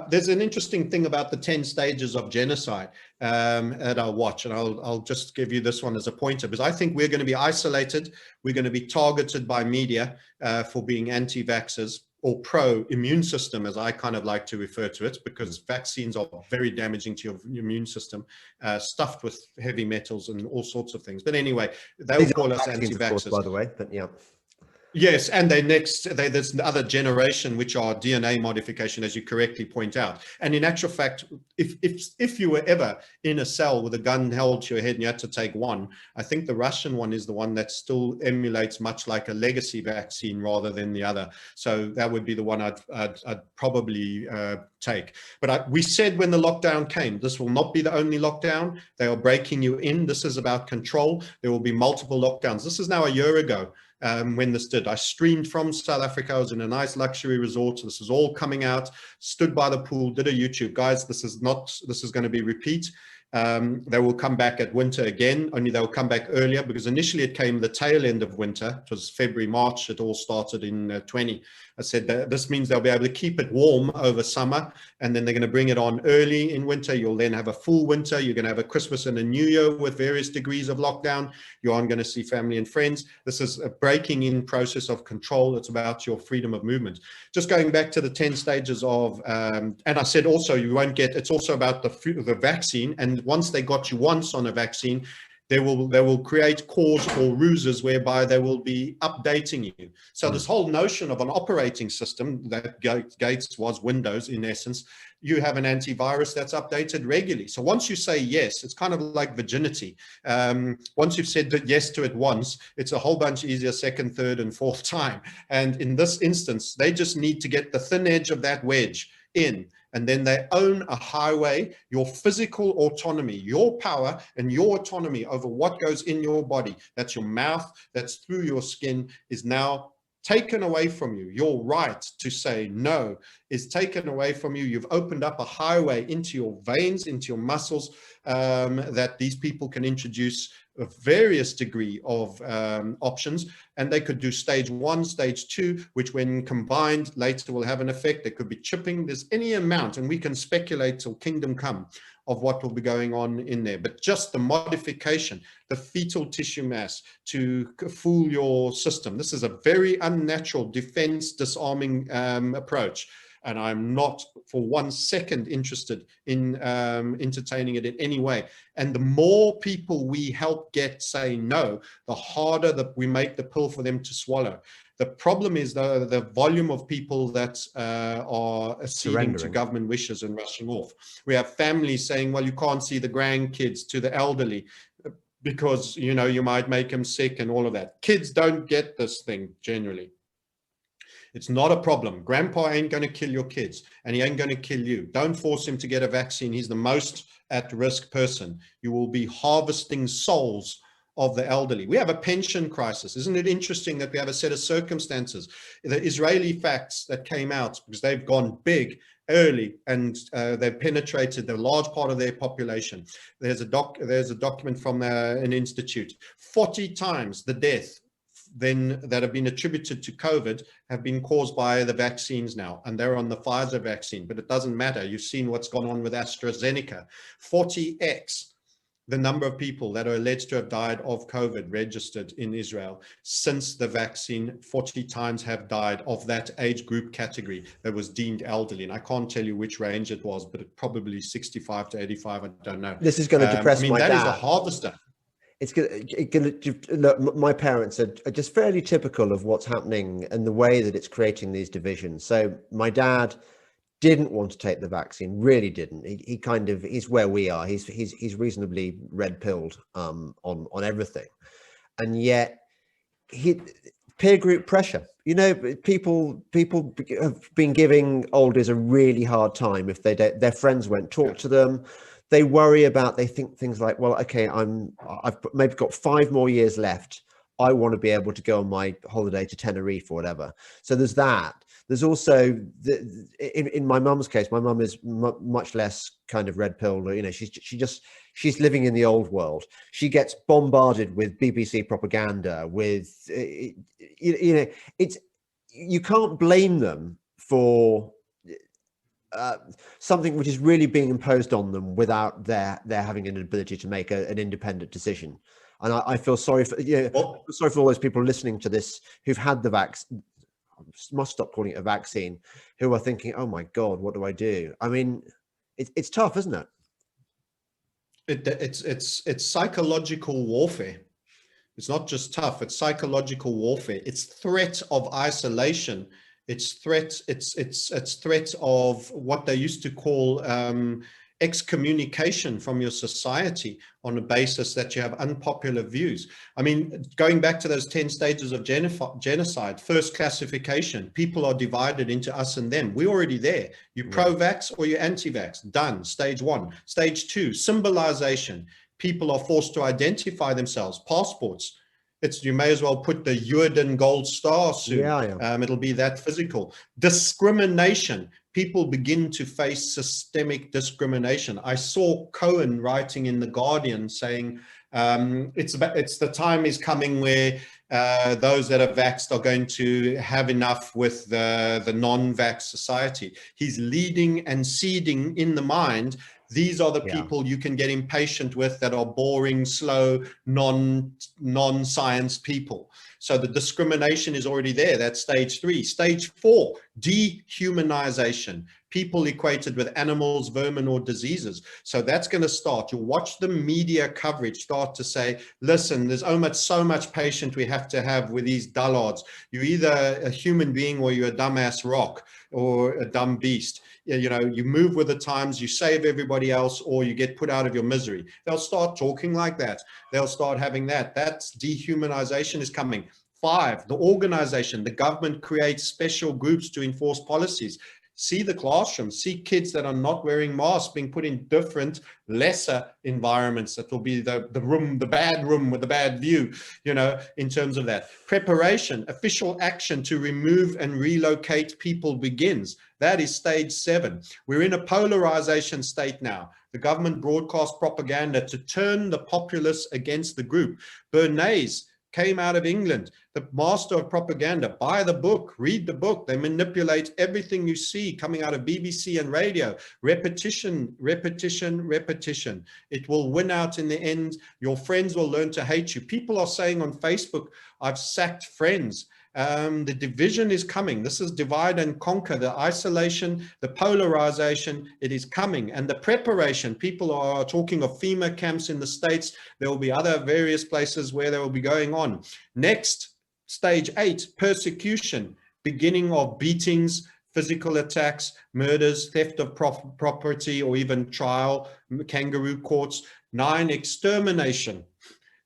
There's an interesting thing about the 10 stages of genocide that I'll watch, and I'll just give you this one as a pointer, because I think we're going to be isolated. We're going to be targeted by media for being anti-vaxxers or pro-immune system, as I kind of like to refer to it, because vaccines are very damaging to your immune system, stuffed with heavy metals and all sorts of things. But anyway, they will call us anti-vaxxers. By the way, but yeah. Yes, and there's the other generation, which are DNA modification, as you correctly point out. And in actual fact, if you were ever in a cell with a gun held to your head and you had to take one, I think the Russian one is the one that still emulates much like a legacy vaccine rather than the other. So that would be the one I'd probably take. But we said when the lockdown came, this will not be the only lockdown. They are breaking you in. This is about control. There will be multiple lockdowns. This is now a year ago. When this did, I streamed from South Africa. I was in a nice luxury resort. This is all coming out, stood by the pool, did a YouTube. Guys, this is going to be repeat. They will come back at winter again, only they'll come back earlier, because initially it came the tail end of winter. It was February, March. It all started in 20. I said that this means they'll be able to keep it warm over summer, and then they're going to bring it on early in winter. You'll then have a full winter. You're going to have a Christmas and a New Year with various degrees of lockdown. You aren't going to see family and friends. This is a breaking in process of control. It's about your freedom of movement. Just going back to the 10 stages of, and I said also you won't get, it's also about the vaccine. And once they got you once on a vaccine, they will create cause or ruses whereby they will be updating you. So this whole notion of an operating system, that Gates was Windows in essence, you have an antivirus that's updated regularly. So once you say yes, it's kind of like virginity. Once you've said yes to it once, it's a whole bunch easier second, third, and fourth time. And in this instance, they just need to get the thin edge of that wedge in, and then they own a highway. Your physical autonomy, your power and your autonomy over what goes in your body, that's your mouth, that's through your skin, is now taken away from you. Your right to say no is taken away from you. You've opened up a highway into your veins, into your muscles, that these people can introduce a various degree of options, and they could do stage 1, stage 2, which when combined later will have an effect. There could be chipping. There's any amount, and we can speculate till kingdom come of what will be going on in there. But just the modification, the fetal tissue mass to fool your system. This is a very unnatural defense disarming approach. And I'm not for 1 second interested in entertaining it in any way. And the more people we help get say no, the harder that we make the pill for them to swallow. The problem is the volume of people that are acceding to government wishes and rushing off. We have families saying, well, you can't see the grandkids to the elderly because, you know, you might make them sick and all of that. Kids don't get this thing generally. It's not a problem. Grandpa ain't going to kill your kids, and he ain't going to kill you. Don't force him to get a vaccine. He's the most at-risk person. You will be harvesting souls of the elderly. We have a pension crisis. Isn't it interesting that we have a set of circumstances? The Israeli facts that came out, because they've gone big early and they've penetrated the large part of their population. There's a document from an institute. 40 times the death then that have been attributed to COVID have been caused by the vaccines now, and they're on the Pfizer vaccine, but it doesn't matter. You've seen what's gone on with AstraZeneca. 40x the number of people that are alleged to have died of COVID registered in Israel since the vaccine. 40 times have died of that age group category that was deemed elderly. And I can't tell you which range it was, but it probably 65 to 85. I don't know. This is going to depress my dad. That is a harvester. It's going to look, my parents are just fairly typical of what's happening and the way that it's creating these divisions. So my dad didn't want to take the vaccine, really didn't. He kind of, he's where we are. He's reasonably red pilled on everything. And yet peer group pressure, you know, people have been giving oldies a really hard time if their friends won't talk to them. They worry about, they think things like, well, okay, I've maybe got 5 more years left. I want to be able to go on my holiday to Tenerife or whatever. So there's that. There's also, in my mum's case, my mum is much less kind of red pill. You know, she's living in the old world. She gets bombarded with BBC propaganda, with, you know, you can't blame them for something which is really being imposed on them without their having an ability to make an independent decision. And I feel sorry for, I feel sorry for all those people listening to this who've had the vaccine. Must stop calling it a vaccine, who are thinking, oh my God, what do I do? I mean, it's tough, isn't it? It's psychological warfare. It's not just tough, it's psychological warfare. It's threat of isolation. It's threat of what they used to call excommunication from your society on the basis that you have unpopular views. I mean, going back to those 10 stages of genocide, first classification, people are divided into us and them. We're already there. You're pro-vax or you're anti-vax. Done. Stage 1. Stage 2, symbolization. People are forced to identify themselves. Passports. You may as well put the Uerden gold star soon. It'll be that physical. Discrimination. People begin to face systemic discrimination. I saw Cohen writing in The Guardian saying, the time is coming where those that are vaxxed are going to have enough with the non-vax society. He's leading and seeding in the mind. These are the people you can get impatient with, that are boring, slow, non-science people. So the discrimination is already there. That's stage 3. Stage 4, dehumanization. People equated with animals, vermin, or diseases. So that's going to start. You watch the media coverage start to say, listen, there's so much patience we have to have with these dullards. You're either a human being or you're a dumbass rock or a dumb beast. You know, you move with the times, you save everybody else, or you get put out of your misery. They'll start talking like that. They'll start having that. That's dehumanization is coming. 5, the organization, the government creates special groups to enforce policies. See the classroom, see kids that are not wearing masks being put in different, lesser environments. That will be the room, the bad room with the bad view, you know, in terms of that. Preparation, official action to remove and relocate people begins. That is stage 7. We're in a polarization state now. The government broadcast propaganda to turn the populace against the group. Bernays came out of England, the master of propaganda. Buy the book, read the book. They manipulate everything you see coming out of BBC and radio. Repetition, repetition, repetition. It will win out in the end. Your friends will learn to hate you. People are saying on Facebook, I've sacked friends. The division is coming. This is divide and conquer, the isolation, the polarization. It is coming. And the preparation, people are talking of FEMA camps in the States. There will be other various places where they will be going on. Next, stage 8, persecution, beginning of beatings, physical attacks, murders, theft of property, or even trial, kangaroo courts. 9, extermination.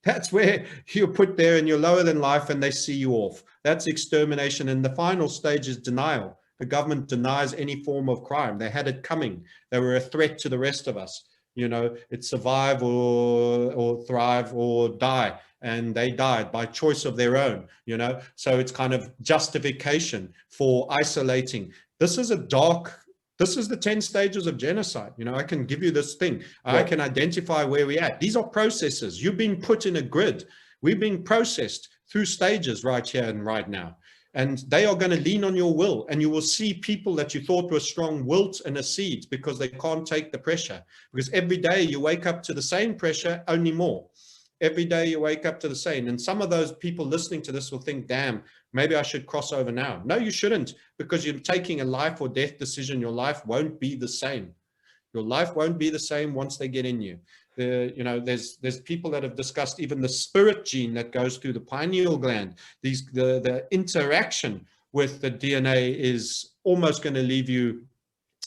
That's where you're put there and you're lower than life and they see you off. That's extermination. And the final stage is denial. The government denies any form of crime. They had it coming. They were a threat to the rest of us. You know, it's survive or thrive or die. And they died by choice of their own, you know. So it's kind of justification for isolating. This is the 10 stages of genocide. You know, I can give you this thing. I can identify where we're at. These are processes. You've been put in a grid. We're being processed through stages right here and right now. And they are going to lean on your will. And you will see people that you thought were strong wilt and accede because they can't take the pressure. Because every day you wake up to the same pressure, only more. Every day you wake up to the same. And some of those people listening to this will think, damn, maybe I should cross over now. No, you shouldn't, because you're taking a life or death decision. Your life won't be the same. Your life won't be the same once they get in you. You know, there's people that have discussed even the spirit gene that goes through the pineal gland. The interaction with the DNA is almost going to leave you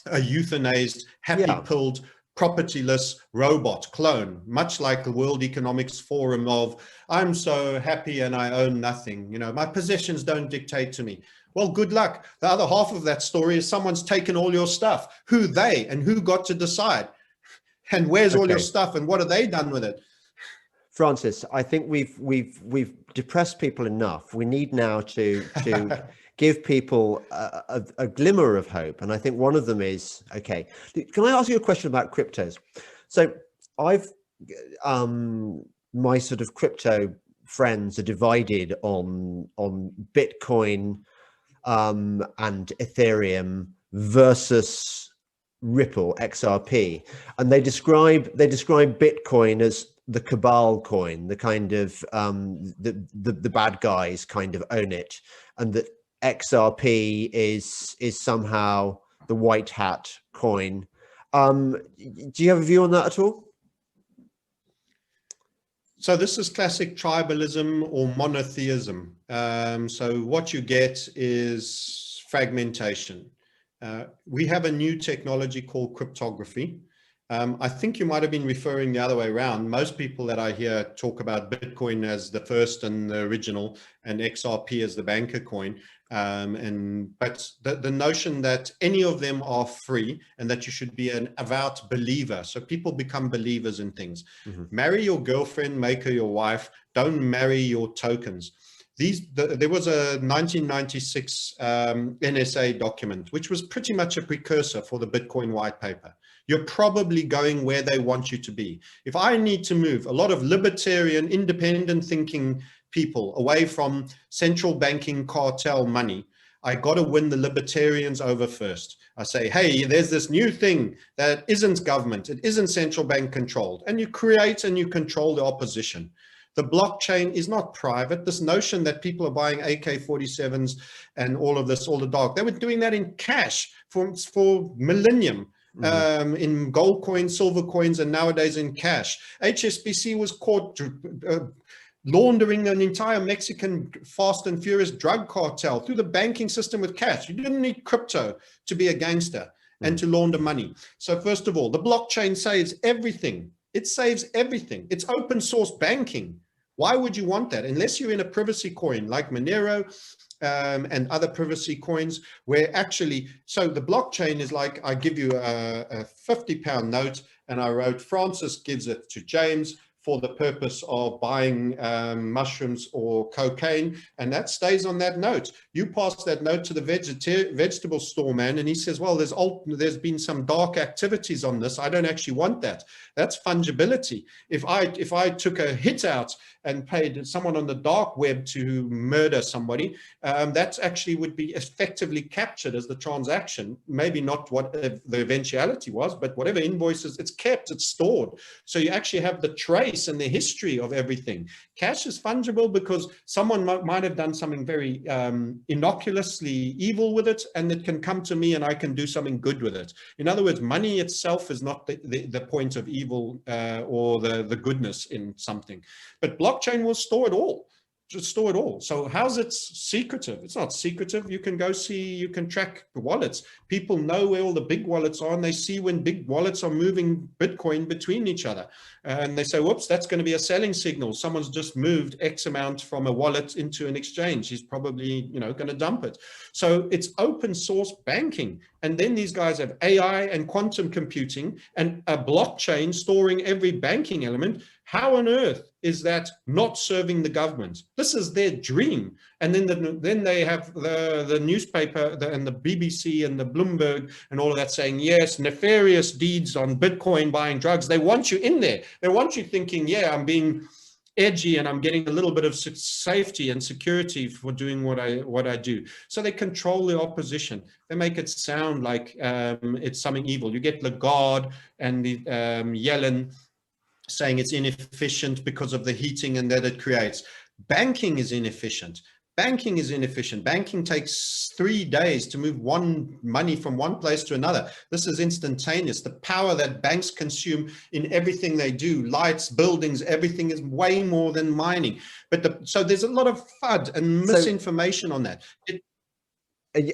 a euthanized, happy-pilled, propertyless robot clone, much like the World Economics Forum of, I'm so happy and I own nothing. You know, my possessions don't dictate to me. Well, good luck. The other half of that story is someone's taken all your stuff. Who they and who got to decide? And where's all your stuff and what have they done with it? Francis, I think we've depressed people enough. We need now to give people a glimmer of hope. And I think one of them is, okay, can I ask you a question about cryptos? So I've, my sort of crypto friends are divided on Bitcoin and Ethereum versus Ripple XRP, and they describe Bitcoin as the cabal coin, the kind of the bad guys kind of own it, and that XRP is somehow the white hat coin. Do you have a view on that at all? So this is classic tribalism or monotheism. So what you get is fragmentation. We have a new technology called cryptography. I think you might have been referring the other way around. Most people that I hear talk about Bitcoin as the first and the original and XRP as the banker coin. But the notion that any of them are free and that you should be an avowed believer. So people become believers in things. Mm-hmm. Marry your girlfriend, make her your wife. Don't marry your tokens. There was a 1996 NSA document, which was pretty much a precursor for the Bitcoin white paper. You're probably going where they want you to be. If I need to move a lot of libertarian, independent thinking people away from central banking cartel money, I got to win the libertarians over first. I say, hey, there's this new thing that isn't government. It isn't central bank controlled. And you create and you control the opposition. The blockchain is not private. This notion that people are buying AK-47s and all of this, all the dark, they were doing that in cash for millennium, in gold coins, silver coins, and nowadays in cash. HSBC was caught laundering an entire Mexican fast and furious drug cartel through the banking system with cash. You didn't need crypto to be a gangster and to launder money. So first of all, the blockchain saves everything. It saves everything. It's open source banking. Why would you want that? Unless you're in a privacy coin like Monero and other privacy coins, where actually, so the blockchain is like, I give you a £50 note, and I wrote, Francis gives it to James for the purpose of buying mushrooms or cocaine, and that stays on that note. You pass that note to the vegetable store man, and he says, well, there's been some dark activities on this. I don't actually want that. That's fungibility. If I took a hit out and paid someone on the dark web to murder somebody, that actually would be effectively captured as the transaction. Maybe not what the eventuality was, but whatever invoices, it's kept, it's stored. So you actually have the trace and the history of everything. Cash is fungible because someone might have done something very innocuously evil with it, and it can come to me and I can do something good with it. In other words, money itself is not the point of evil or the goodness in something. But blockchain will store it all. Just store it all. So how's it secretive? It's not secretive. You can go see, you can track the wallets. People know where all the big wallets are, and they see when big wallets are moving Bitcoin between each other. And they say, whoops, that's going to be a selling signal. Someone's just moved X amount from a wallet into an exchange. He's probably, going to dump it. So it's open source banking. And then these guys have AI and quantum computing and a blockchain storing every banking element. How on earth is that not serving the government? This is their dream. And then they have the newspaper and the BBC and the Bloomberg and all of that saying, yes, nefarious deeds on Bitcoin buying drugs. They want you in there. They want you thinking, yeah, I'm being edgy and I'm getting a little bit of safety and security for doing what I do. So they control the opposition. They make it sound like it's something evil. You get Lagarde and the Yellen saying it's inefficient because of the heating and that it creates. Banking is inefficient. Banking is inefficient. Banking takes 3 days to move money from one place to another. This is instantaneous. The power that banks consume in everything they do, lights, buildings, everything is way more than mining. So there's a lot of FUD and misinformation on that.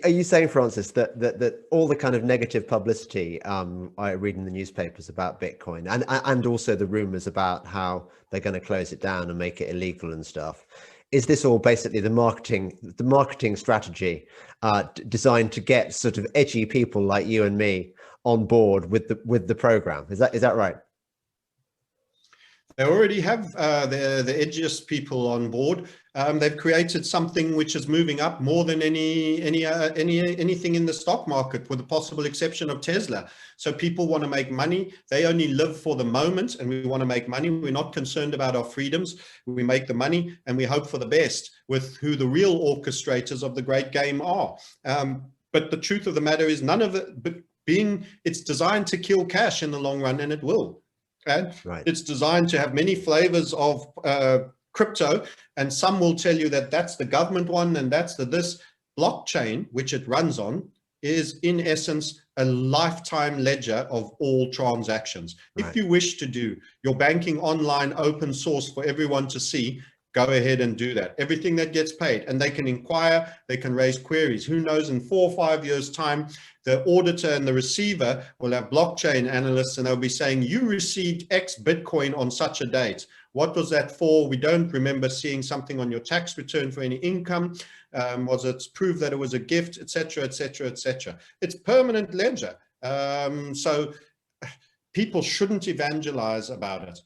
Are you saying, Francis, that all the kind of negative publicity I read in the newspapers about Bitcoin and also the rumors about how they're going to close it down and make it illegal and stuff, is this all basically the marketing strategy designed to get sort of edgy people like you and me on board with the program? Is that right? They already have the edgiest people on board. They've created something which is moving up more than anything in the stock market, with the possible exception of Tesla. So people want to make money. They only live for the moment, and we want to make money. We're not concerned about our freedoms. We make the money, and we hope for the best with who the real orchestrators of the great game are. But the truth of the matter is, none of it. But it's designed to kill cash in the long run, and it will. And right. It's designed to have many flavors of crypto, and some will tell you that that's the government one and that's this. Blockchain, which it runs on, is in essence a lifetime ledger of all transactions. Right. If you wish to do your banking online open source for everyone to see, go ahead and do that. Everything that gets paid, and they can inquire, they can raise queries. Who knows, in 4 or 5 years' time, the auditor and the receiver will have blockchain analysts, and they'll be saying, you received X Bitcoin on such a date. What was that for? We don't remember seeing something on your tax return for any income. Was it proof that it was a gift, etc., etc., etc. It's permanent ledger. So people shouldn't evangelize about it.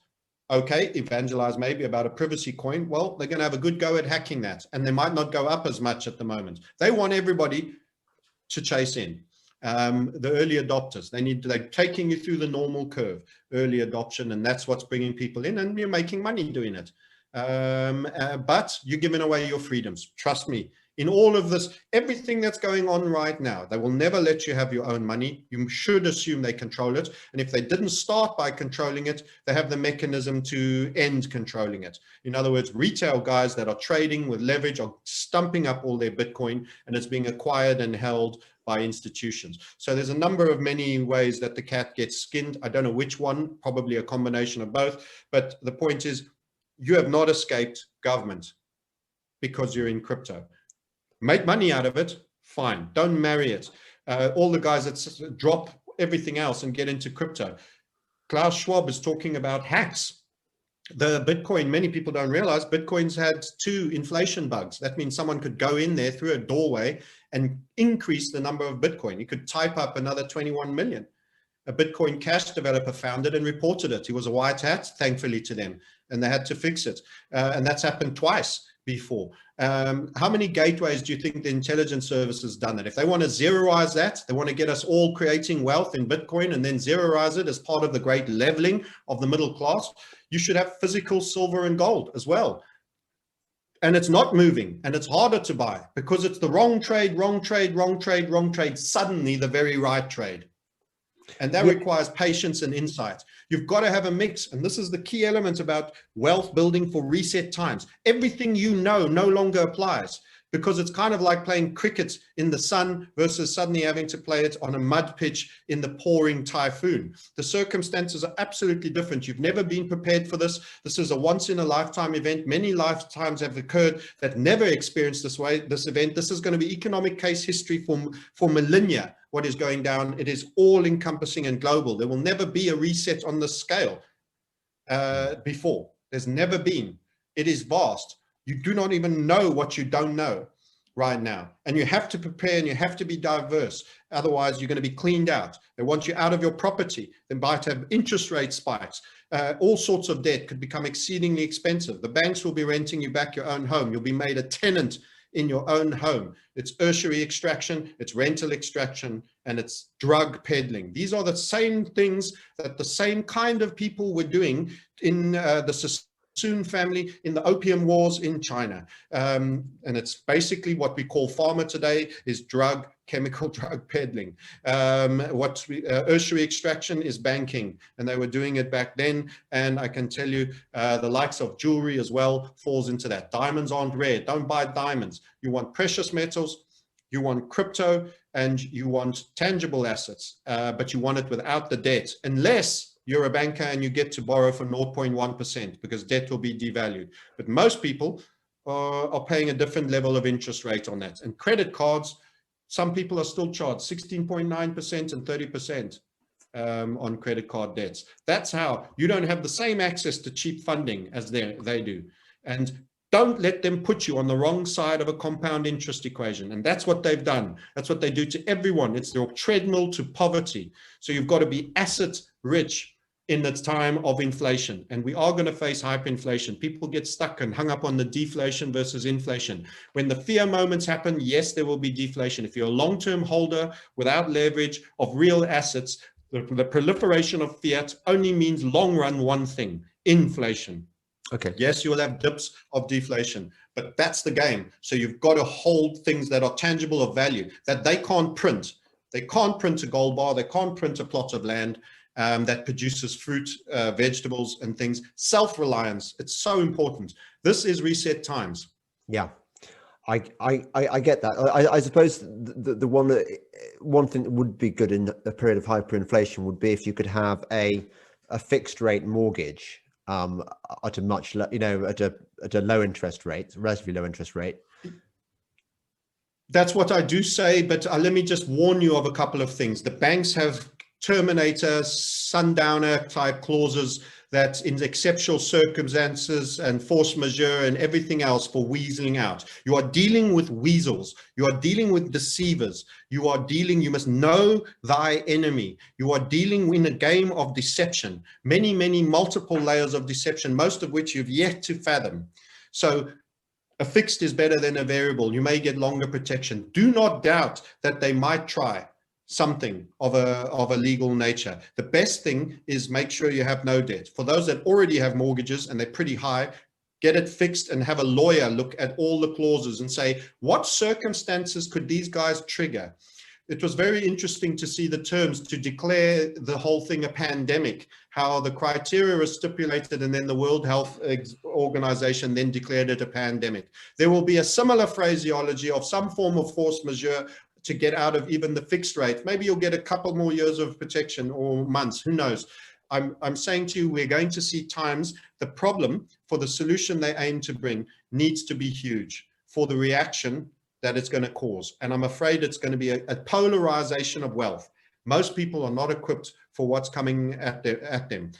Okay, evangelize maybe about a privacy coin. Well, they're going to have a good go at hacking that, and they might not go up as much at the moment. They want everybody to chase in. The early adopters, they're taking you through the normal curve, early adoption, and that's what's bringing people in, and you're making money doing it. But you're giving away your freedoms. Trust me. In all of this, everything that's going on right now, they will never let you have your own money. You should assume they control it. And if they didn't start by controlling it, they have the mechanism to end controlling it. In other words, retail guys that are trading with leverage are stumping up all their Bitcoin, and it's being acquired and held by institutions. So there's a number of many ways that the cat gets skinned. I don't know which one, probably a combination of both. But the point is, you have not escaped government because you're in crypto. Make money out of it, fine. Don't marry it. All the guys that drop everything else and get into crypto. Klaus Schwab is talking about hacks. The Bitcoin, many people don't realize Bitcoin's had 2 inflation bugs. That means someone could go in there through a doorway and increase the number of Bitcoin. You could type up another 21 million. A Bitcoin Cash developer found it and reported it. He was a white hat, thankfully to them, and they had to fix it. And that's happened twice before. How many gateways do you think the intelligence service has done that? If they want to zeroize that, they want to get us all creating wealth in Bitcoin and then zeroize it as part of the great leveling of the middle class, you should have physical silver and gold as well. And it's not moving, and it's harder to buy because it's the wrong trade, wrong trade, wrong trade, wrong trade, suddenly the very right trade. And that requires patience and insight. You've got to have a mix. And this is the key element about wealth building for reset times. Everything you know no longer applies, because it's kind of like playing cricket in the sun versus suddenly having to play it on a mud pitch in the pouring typhoon. The circumstances are absolutely different. You've never been prepared for this. This is a once in a lifetime event. Many lifetimes have occurred that never experienced this event. This is going to be economic case history for millennia. What is going down, it is all encompassing and global. There will never be a reset on this scale before. There's never been. It is vast. You do not even know what you don't know right now. And you have to prepare and you have to be diverse. Otherwise, you're going to be cleaned out. They want you out of your property. They might have interest rate spikes. All sorts of debt could become exceedingly expensive. The banks will be renting you back your own home. You'll be made a tenant in your own home. It's tertiary extraction, it's rental extraction, and it's drug peddling. These are the same things that the same kind of people were doing in the Sassoon family in the opium wars in China. And it's basically what we call pharma today is chemical drug peddling. Tertiary extraction is banking, and they were doing it back then. And I can tell you the likes of jewelry as well falls into that. Diamonds aren't rare. Don't buy diamonds. You want precious metals, you want crypto, and you want tangible assets, but you want it without the debt, unless you're a banker and you get to borrow for 0.1% because debt will be devalued. But most people are paying a different level of interest rate on that. And credit cards, some people are still charged 16.9% and 30% on credit card debts. That's how you don't have the same access to cheap funding as they do. And don't let them put you on the wrong side of a compound interest equation. And that's what they've done. That's what they do to everyone. It's their treadmill to poverty. So you've got to be asset rich in the time of inflation. And we are going to face hyperinflation. People get stuck and hung up on the deflation versus inflation. When the fear moments happen, yes, there will be deflation. If you're a long-term holder without leverage of real assets, the proliferation of fiat only means long run one thing: inflation. Okay. Yes, you will have dips of deflation, but that's the game. So you've got to hold things that are tangible of value that they can't print. They can't print a gold bar. They can't print a plot of land that produces fruit, vegetables, and things. Self-reliance. It's so important. This is reset times. Yeah, I get that. I suppose the one thing that would be good in a period of hyperinflation would be if you could have a fixed rate mortgage at a much at a low interest rate, relatively low interest rate. That's what I do say, but let me just warn you of a couple of things. The banks have Terminator, sundowner type clauses that in exceptional circumstances and force majeure and everything else for weaseling out. You are dealing with weasels. You are dealing with deceivers. You must know thy enemy. You are dealing in a game of deception, many, many multiple layers of deception, most of which you've yet to fathom. So a fixed is better than a variable. You may get longer protection. Do not doubt that they might try something of a legal nature. The best thing is make sure you have no debt. For those that already have mortgages and they're pretty high, get it fixed and have a lawyer look at all the clauses and say, what circumstances could these guys trigger? It was very interesting to see the terms to declare the whole thing a pandemic, how the criteria was stipulated and then the World Health Organization then declared it a pandemic. There will be a similar phraseology of some form of force majeure to get out of even the fixed rate. Maybe you'll get a couple more years of protection or months, who knows? I'm saying to you, we're going to see times. The problem for the solution they aim to bring needs to be huge for the reaction that it's going to cause. And I'm afraid it's going to be a polarization of wealth. Most people are not equipped for what's coming at them.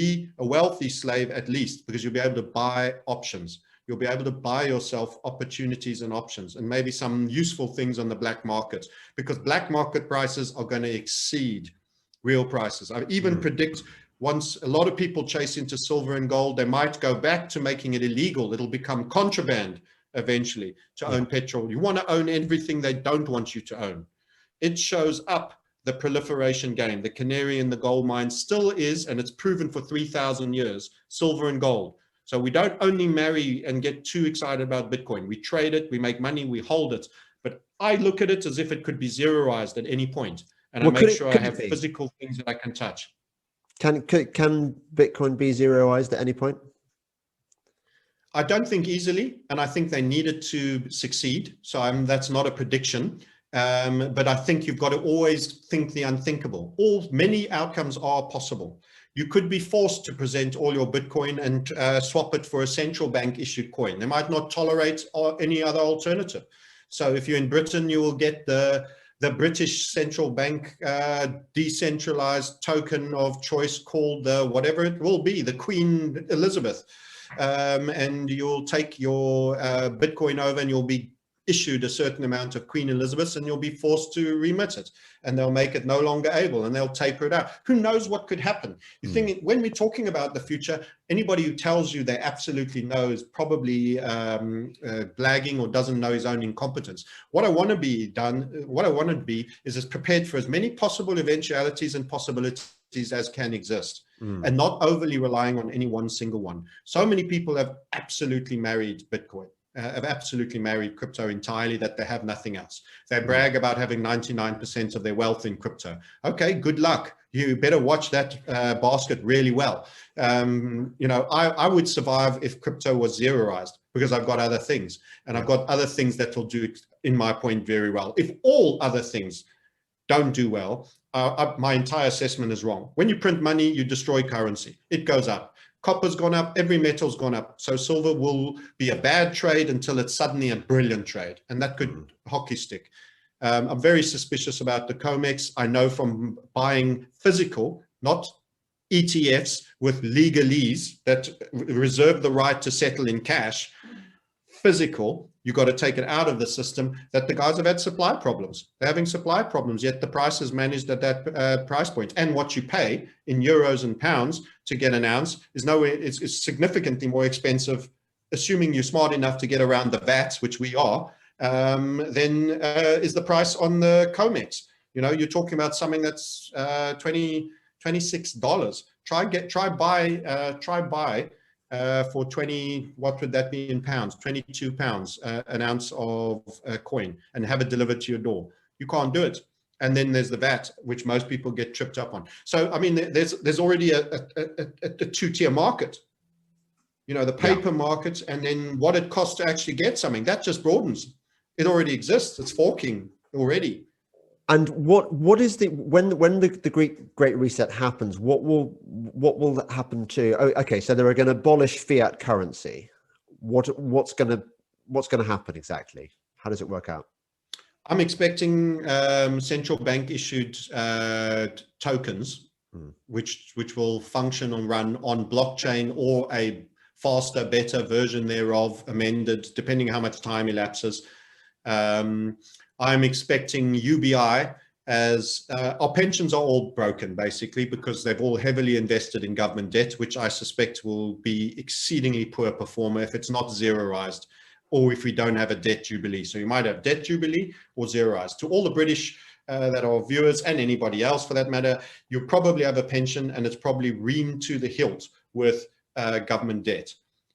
be a wealthy slave at least, because you'll be able to buy options. You'll be able to buy yourself opportunities and options, and maybe some useful things on the black market, because black market prices are going to exceed real prices. I even predict once a lot of people chase into silver and gold, they might go back to making it illegal. It'll become contraband eventually to own petrol. You want to own everything they don't want you to own. It shows up the proliferation game. The canary in the gold mine still is, and it's proven for 3,000 years, silver and gold. So we don't only marry and get too excited about Bitcoin. We trade it, we make money, we hold it. But I look at it as if it could be zeroized at any point. And I make sure I have physical things that I can touch. Can Bitcoin be zeroized at any point? I don't think easily, and I think they need it to succeed. So that's not a prediction. But I think you've got to always think the unthinkable. Many outcomes are possible. You could be forced to present all your Bitcoin and swap it for a central bank issued coin. They might not tolerate any other alternative. So if you're in Britain, you will get the British central bank decentralized token of choice called whatever it will be, the Queen Elizabeth. And you'll take your Bitcoin over and you'll be issued a certain amount of Queen Elizabeth, and you'll be forced to remit it, and they'll make it no longer able, and they'll taper it out. Who knows what could happen? You think when we're talking about the future, anybody who tells you they absolutely know is probably blagging or doesn't know his own incompetence. What I want to be is as prepared for as many possible eventualities and possibilities as can exist, and not overly relying on any one single one. So many people have absolutely married Bitcoin. Have absolutely married crypto entirely, that they have nothing else. They brag about having 99% of their wealth in crypto. Okay, good luck. You better watch that basket really well. I would survive if crypto was zeroized, because I've got other things, and I've got other things that will do, in my point, very well. If all other things don't do well, my entire assessment is wrong. When you print money, you destroy currency. It goes up. Copper's gone up, every metal's gone up. So silver will be a bad trade until it's suddenly a brilliant trade. And that could hockey stick. I'm very suspicious about the COMEX. I know from buying physical, not ETFs with legalese that reserve the right to settle in cash, physical, you've got to take it out of the system, that the guys have had supply problems. They're having supply problems, yet the price is managed at that price point. And what you pay in euros and pounds to get an ounce is it's significantly more expensive, assuming you're smart enough to get around the VAT, which we are, than is the price on the COMEX. You're talking about something that's $26. Try buy for 20, what would that be in pounds? 22 pounds an ounce of coin, and have it delivered to your door. You can't do it. And then there's the VAT, which most people get tripped up on. So, I mean, there's already a two-tier market, the paper market, and then what it costs to actually get something. That just broadens. It already exists. It's forking already. And what is when the Great Reset happens? What will happen to? Oh, okay, so they're going to abolish fiat currency. What's going to happen exactly? How does it work out? I'm expecting central bank issued tokens, which will function and run on blockchain or a faster, better version thereof, amended, depending how much time elapses. I'm expecting UBI as our pensions are all broken, basically, because they've all heavily invested in government debt, which I suspect will be exceedingly poor performer if it's not zeroized, or if we don't have a debt jubilee. So you might have debt jubilee or zeroized. To all the British that are viewers, and anybody else for that matter, you'll probably have a pension, and it's probably reamed to the hilt with government debt.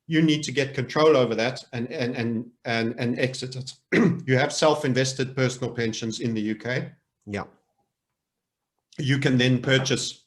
You need to get control over that and exit it. You have self-invested personal pensions in the UK. Yeah. You can then purchase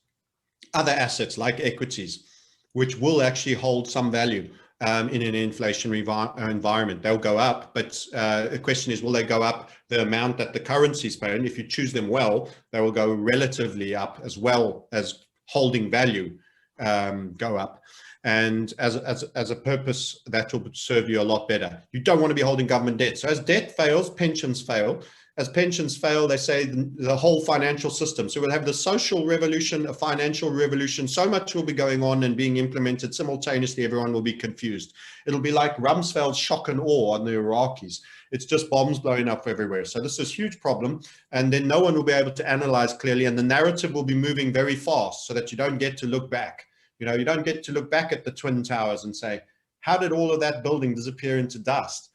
other assets like equities, which will actually hold some value in an inflationary environment. They'll go up, but the question is, will they go up the amount that the currencies pay? And if you choose them well, they will go relatively up, as well as holding value go up. And as a purpose, that will serve you a lot better. You don't want to be holding government debt. So as debt fails, pensions fail. As pensions fail, they say the whole financial system. So we'll have the social revolution, a financial revolution. So much will be going on and being implemented simultaneously. Everyone will be confused. It'll be like Rumsfeld's shock and awe on the Iraqis. It's just bombs blowing up everywhere. So this is a huge problem. And then no one will be able to analyze clearly. And the narrative will be moving very fast so that you don't get to look back. You know, you don't get to look back at the Twin Towers and say, how did all of that building disappear into dust?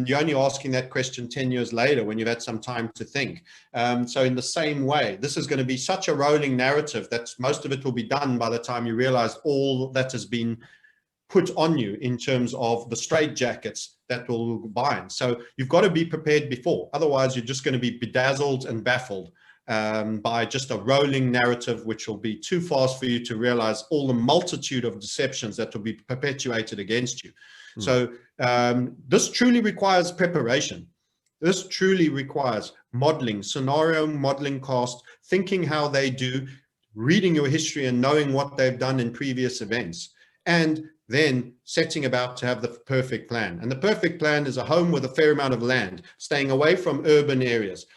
You're only asking that question 10 years later when you've had some time to think. So in the same way, this is going to be such a rolling narrative that most of it will be done by the time you realize all that has been put on you in terms of the straitjackets that will bind. So you've got to be prepared before. Otherwise, you're just going to be bedazzled and baffled by just a rolling narrative, which will be too fast for you to realize all the multitude of deceptions that will be perpetuated against you. So this truly requires preparation. This truly requires modeling, scenario modeling cost, thinking how they do, reading your history and knowing what they've done in previous events, and then setting about to have the perfect plan. And the perfect plan is a home with a fair amount of land, staying away from urban areas,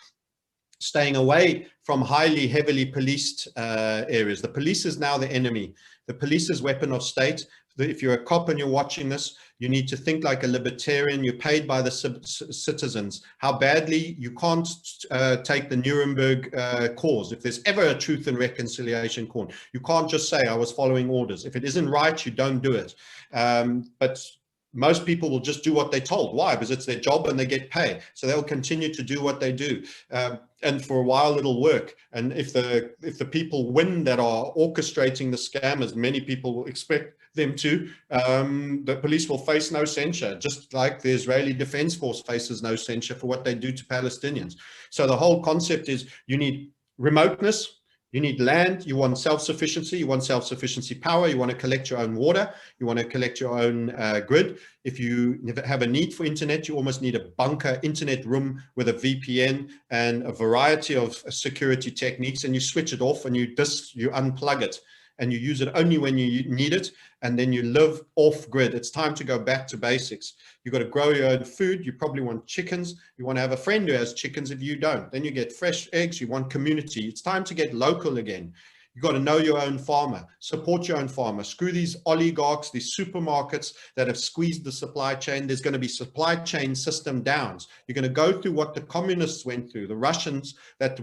staying away from heavily policed areas. The police is now the enemy. The police is weapon of state. If you're a cop and you're watching this, you need to think like a libertarian. You're paid by the citizens. How badly you can't take the Nuremberg cause. If there's ever a truth and reconciliation court, you can't just say, I was following orders. If it isn't right, you don't do it. But most people will just do what they're told. Why? Because it's their job and they get paid. So they'll continue to do what they do. And for a while it'll work. And if the people win that are orchestrating the scam, as many people will expect them to, the police will face no censure, just like the Israeli Defense Force faces no censure for what they do to Palestinians. So the whole concept is you need remoteness, you need land, you want self-sufficiency, you want self-sufficiency power, you want to collect your own water, you want to collect your own grid. If you have a need for internet, you almost need a bunker internet room with a VPN and a variety of security techniques, and you switch it off and you unplug it and you use it only when you need it, and then you live off grid. It's time to go back to basics. You've got to grow your own food. You probably want chickens. You want to have a friend who has chickens if you don't. Then you get fresh eggs. You want community. It's time to get local again. You've got to know your own farmer, support your own farmer. Screw these oligarchs, these supermarkets that have squeezed the supply chain. There's going to be supply chain system downs. You're going to go through what the communists went through, the Russians that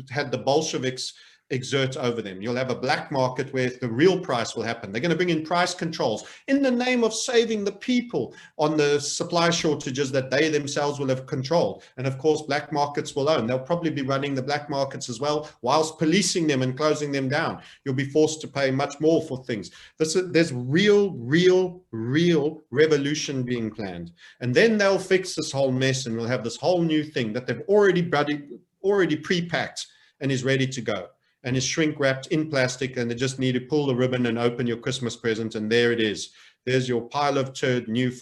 had the Bolsheviks exert over them. You'll have a black market where the real price will happen. They're going to bring in price controls in the name of saving the people on the supply shortages that they themselves will have controlled. And of course, black markets will own. They'll probably be running the black markets as well, whilst policing them and closing them down. You'll be forced to pay much more for things. There's real revolution being planned. And then they'll fix this whole mess and we'll have this whole new thing that they've already pre-packed and is ready to go. And is shrink wrapped in plastic, and they just need to pull the ribbon and open your Christmas present, and there it is. There's your pile of turd new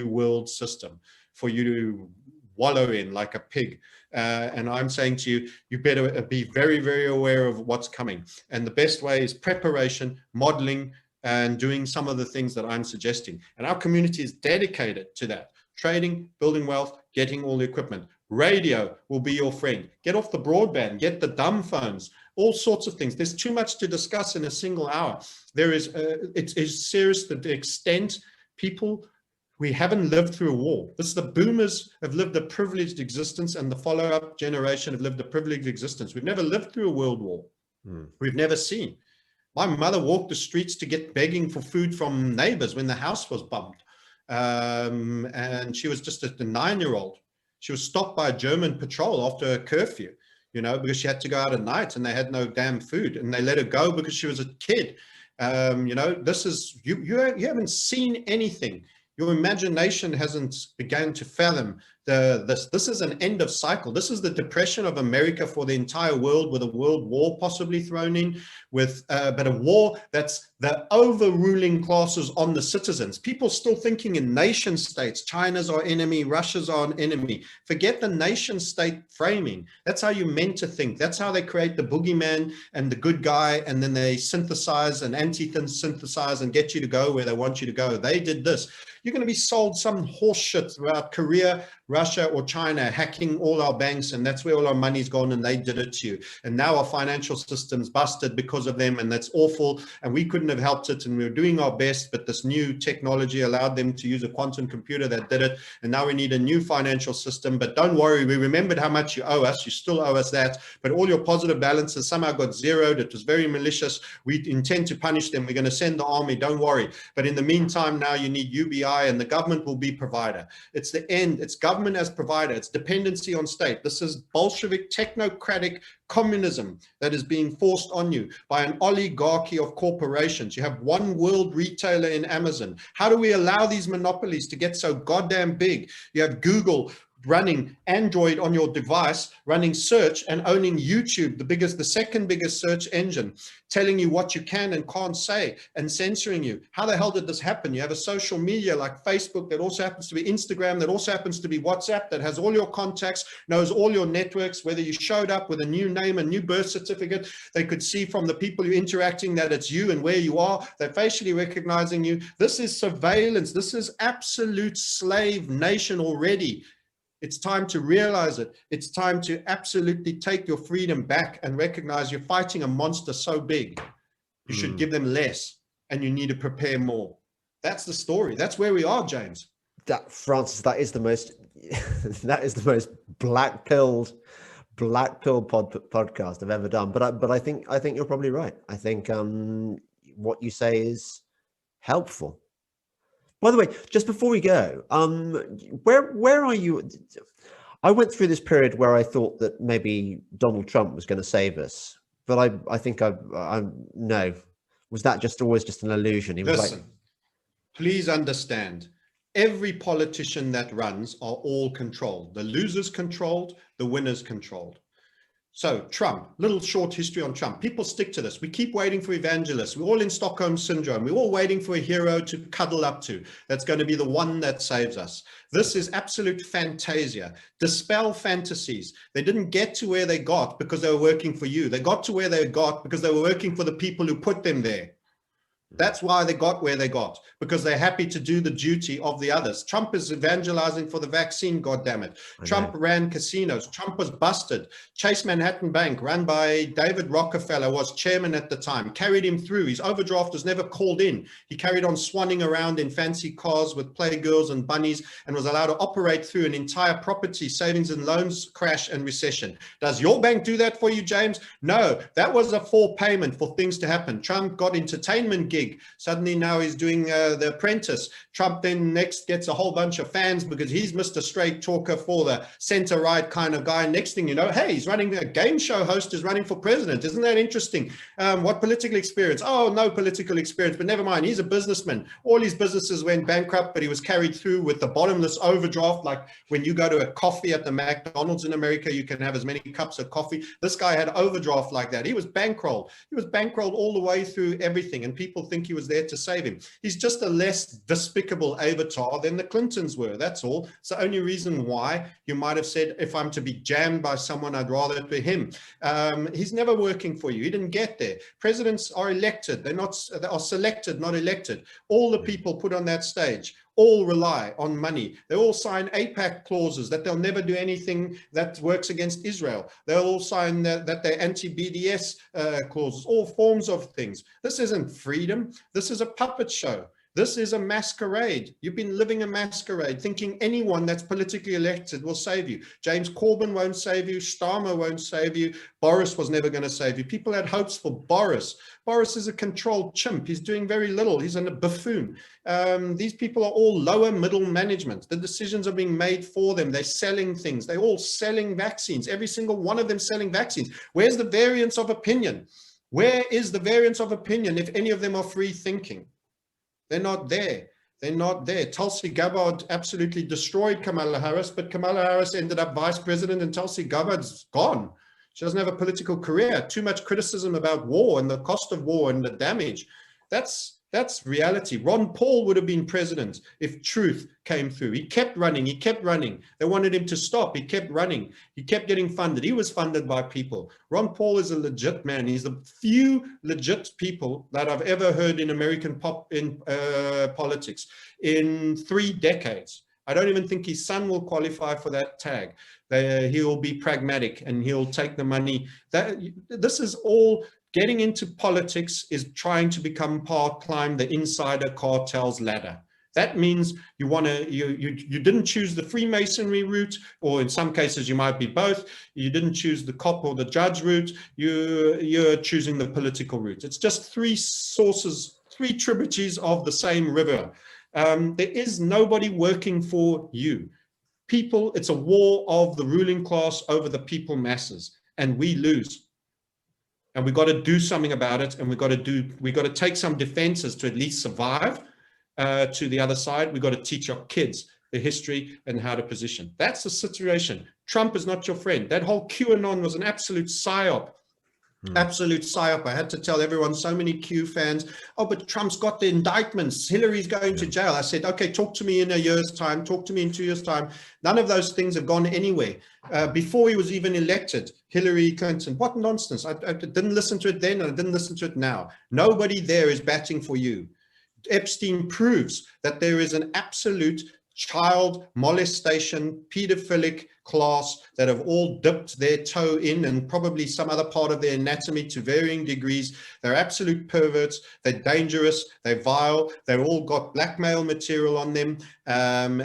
world system for you to wallow in like a pig. And I'm saying to you, you better be very, very aware of what's coming. And the best way is preparation, modeling, and doing some of the things that I'm suggesting. And our community is dedicated to that. Trading, building wealth, getting all the equipment. Radio will be your friend. Get off the broadband, get the dumb phones, all sorts of things. There's too much to discuss in a single hour. It is serious to the extent we haven't lived through a war. The boomers have lived a privileged existence, and the follow-up generation have lived a privileged existence. We've never lived through a world war. We've never seen. My mother walked the streets to get begging for food from neighbors when the house was bombed. And she was just a 9-year-old. She was stopped by a German patrol after a curfew, because she had to go out at night and they had no damn food, and they let her go because she was a kid. This is, you haven't seen anything. Your imagination hasn't begun to fathom this is an end of cycle. This is the depression of America for the entire world, with a world war possibly thrown in, but a war that's the overruling classes on the citizens. People still thinking in nation states. China's our enemy, Russia's our enemy. Forget the nation state framing. That's how you're meant to think. That's how they create the boogeyman and the good guy, and then they synthesize and anti-synthesize and get you to go where they want you to go. They did this. You're going to be sold some horse shit about Korea, Russia or China hacking all our banks, and that's where all our money's gone, and they did it to you. And now our financial system's busted because of them, and that's awful, and we couldn't have helped it, and we were doing our best, but this new technology allowed them to use a quantum computer that did it, and now we need a new financial system. But don't worry, we remembered how much you owe us. You still owe us that, but all your positive balances somehow got zeroed. It was very malicious. We intend to punish them. We're going to send the army. Don't worry. But in the meantime, now you need UBI, and the government will be provider. It's the end. It's government as provider. It's dependency on state. This is Bolshevik technocratic communism that is being forced on you by an oligarchy of corporations. You have one world retailer in Amazon. How do we allow these monopolies to get so goddamn big? You have Google running Android on your device, running search and owning YouTube, the second biggest search engine, telling you what you can and can't say and censoring you. How the hell did this happen? You have a social media like Facebook that also happens to be Instagram, that also happens to be WhatsApp, that has all your contacts, knows all your networks, whether you showed up with a new name, a new birth certificate. They could see from the people you're interacting that it's you and where you are. They're facially recognizing you. This is surveillance. This is absolute slave nation already. It's time to realize it. It's time to absolutely take your freedom back and recognize you're fighting a monster so big. You should give them less, and you need to prepare more. That's the story. That's where we are, James. Francis, that is the most black-pilled podcast I've ever done. But I think you're probably right. I think what you say is helpful. By the way, just before we go, where are you? I went through this period where I thought that maybe Donald Trump was going to save us, but I think I no. Was that always just an illusion? He was Listen, please understand, every politician that runs are all controlled. The losers controlled, the winners controlled. So Trump, little short history on Trump. People stick to this. We keep waiting for evangelists. We're all in Stockholm syndrome. We're all waiting for a hero to cuddle up to. That's going to be the one that saves us. This is absolute fantasia. Dispel fantasies. They didn't get to where they got because they were working for you. They got to where they got because they were working for the people who put them there. That's why they got where they got, because they're happy to do the duty of the others. Trump is evangelizing for the vaccine, goddammit. Trump ran casinos. Trump was busted. Chase Manhattan Bank, run by David Rockefeller, was chairman at the time, carried him through. His overdraft was never called in. He carried on swanning around in fancy cars with playgirls and bunnies and was allowed to operate through an entire property savings and loans crash and recession. Does your bank do that for you, James? No, that was a forepayment for things to happen. Trump got entertainment gig. Suddenly now he's doing The Apprentice. Trump then next gets a whole bunch of fans because he's Mr. Straight Talker for the center-right kind of guy. Next thing you know, hey, he's running a game show host, is running for president. Isn't that interesting? What political experience? Oh, no political experience, but never mind. He's a businessman. All his businesses went bankrupt, but he was carried through with the bottomless overdraft. Like when you go to a coffee at the McDonald's in America, you can have as many cups of coffee. This guy had overdraft like that. He was bankrolled. He was bankrolled all the way through everything, and people think he was there to save him. He's just a less despicable avatar than the Clintons were. That's all. It's the only reason why you might have said, if I'm to be jammed by someone, I'd rather it be him. He's never working for you. He didn't get there. Presidents are elected. They are selected, not elected. All the people put on that stage all rely on money. They all sign APAC clauses that they'll never do anything that works against Israel. They'll all sign that they're anti-BDS clauses, all forms of things. This isn't freedom. This is a puppet show. This is a masquerade. You've been living a masquerade, thinking anyone that's politically elected will save you. James Corbyn won't save you. Starmer won't save you. Boris was never going to save you. People had hopes for Boris. Boris is a controlled chimp. He's doing very little. He's a buffoon. These people are all lower middle management. The decisions are being made for them. They're selling things. They're all selling vaccines. Every single one of them selling vaccines. Where's the variance of opinion? Where is the variance of opinion if any of them are free thinking? They're not there. They're not there. Tulsi Gabbard absolutely destroyed Kamala Harris, but Kamala Harris ended up vice president and Tulsi Gabbard's gone. She doesn't have a political career. Too much criticism about war and the cost of war and the damage. That's reality. Ron Paul would have been president if truth came through. He kept running. He kept running. They wanted him to stop. He kept running. He kept getting funded. He was funded by people. Ron Paul is a legit man. He's the few legit people that I've ever heard in American politics in 3 decades. I don't even think his son will qualify for that tag. He'll be pragmatic and he'll take the money. This is all getting into politics, is trying to climb the insider cartel's ladder. That means you didn't choose the Freemasonry route, or in some cases you might be both. You didn't choose the cop or the judge route. You're choosing the political route. It's just three sources, three tributaries of the same river. There is nobody working for you. People, it's a war of the ruling class over the people masses, and we lose. And we've got to do something about it, and we've got to take some defenses to at least survive. To the other side, we've got to teach our kids the history and how to position. That's the situation. Trump is not your friend. That whole QAnon was an absolute psyop. Absolute psyop. I had to tell everyone, so many Q fans, oh, but Trump's got the indictments. Hillary's going to jail. I said, okay, talk to me in a year's time. Talk to me in 2 years' time. None of those things have gone anywhere. Before he was even elected, Hillary Clinton, what nonsense. I didn't listen to it then, and I didn't listen to it now. Nobody there is batting for you. Epstein proves that there is an absolute child molestation, pedophilic class that have all dipped their toe in, and probably some other part of their anatomy to varying degrees. They're absolute perverts. They're dangerous. They're vile. They've all got blackmail material on them. And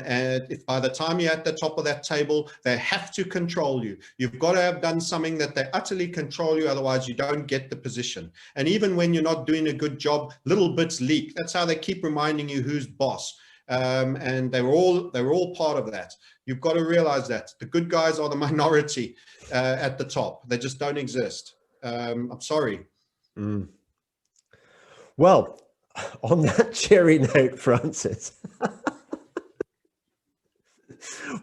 if by the time you're at the top of that table, they have to control you. You've got to have done something that they utterly control you. Otherwise, you don't get the position. And even when you're not doing a good job, little bits leak. That's how they keep reminding you who's boss. And they were all part of that. You've got to realize that the good guys are the minority at the top. They just don't exist. I'm sorry. Well, on that cheery note, Francis.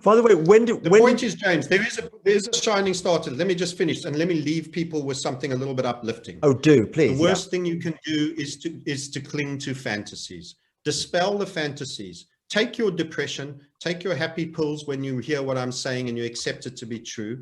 By the way, the point is, James, there is a shining star. Let me just finish, and let me leave people with something a little bit uplifting. Oh, do please. The worst thing you can do is to cling to fantasies. Dispel the fantasies. Take your depression, take your happy pills when you hear what I'm saying and you accept it to be true.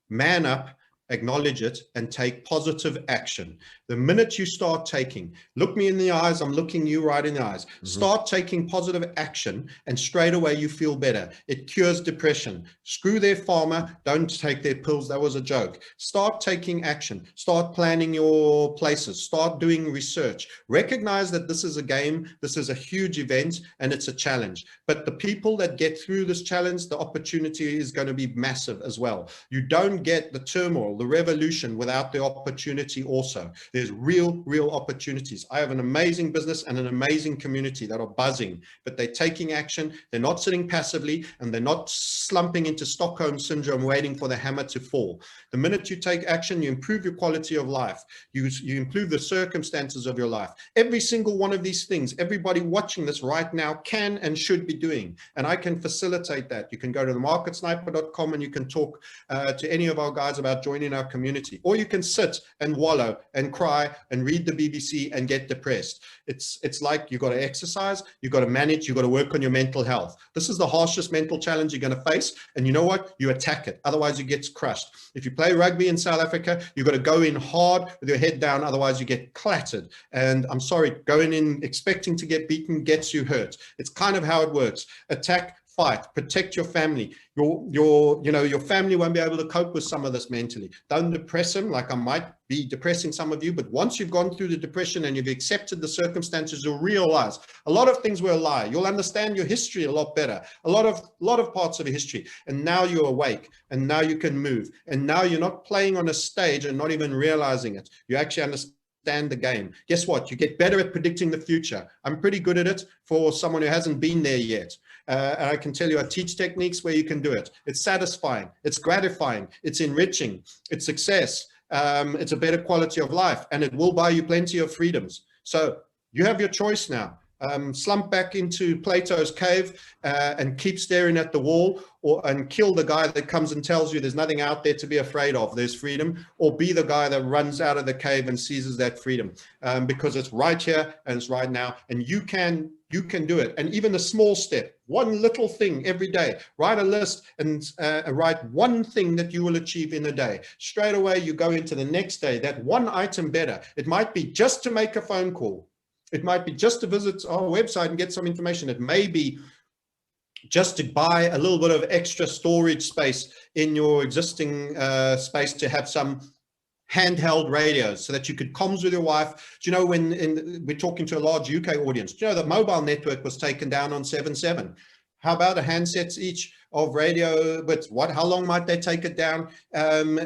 Man up, acknowledge it, and take positive action. The minute you start taking, look me in the eyes, I'm looking you right in the eyes. Start taking positive action, and straight away you feel better. It cures depression. Screw their pharma, don't take their pills. That was a joke. Start taking action. Start planning your places. Start doing research. Recognize that this is a game, this is a huge event, and it's a challenge. But the people that get through this challenge, the opportunity is going to be massive as well. You don't get the turmoil, the revolution without the opportunity also. There's real opportunities. I have an amazing business and an amazing community that are buzzing, but they're taking action. They're not sitting passively, and they're not slumping into Stockholm syndrome waiting for the hammer to fall. The minute you take action, you improve your quality of life. You improve the circumstances of your life. Every single one of these things, everybody watching this right now can and should be doing, and I can facilitate that. You can go to themarketsniper.com and you can talk to any of our guys about joining our community, or you can sit and wallow and cry and read the BBC and get depressed. It's like you got to exercise, you got to manage, you got to work on your mental health. This is the harshest mental challenge you're going to face, and you know what? You attack it. Otherwise, you get crushed. If you play rugby in South Africa, you got to go in hard with your head down. Otherwise, you get clattered. And I'm sorry, going in expecting to get beaten gets you hurt. It's kind of how it works. Attack, fight, protect your family. Your family won't be able to cope with some of this mentally. Don't depress them like I might be depressing some of you, but once you've gone through the depression and you've accepted the circumstances, you'll realize a lot of things were a lie. You'll understand your history a lot better, a lot of parts of your history. And now you're awake, and now you can move. And now you're not playing on a stage and not even realizing it. You actually understand the game. Guess what? You get better at predicting the future. I'm pretty good at it for someone who hasn't been there yet. And I can tell you, I teach techniques where you can do it. It's satisfying, it's gratifying, it's enriching, it's success, it's a better quality of life, and it will buy you plenty of freedoms. So you have your choice now. Slump back into Plato's cave and keep staring at the wall, and kill the guy that comes and tells you there's nothing out there to be afraid of, there's freedom, or be the guy that runs out of the cave and seizes that freedom, because it's right here and it's right now, and you can do it. And even a small step, one little thing every day, write a list and write one thing that you will achieve in a day. Straight away, you go into the next day, that one item better. It might be just to make a phone call. It might be just to visit our website and get some information. It may be just to buy a little bit of extra storage space in your existing space to have some handheld radios so that you could comms with your wife. Do you know, we're talking to a large UK audience, do you know the mobile network was taken down on 7/7? How about a handsets each of radio? But how long might they take it down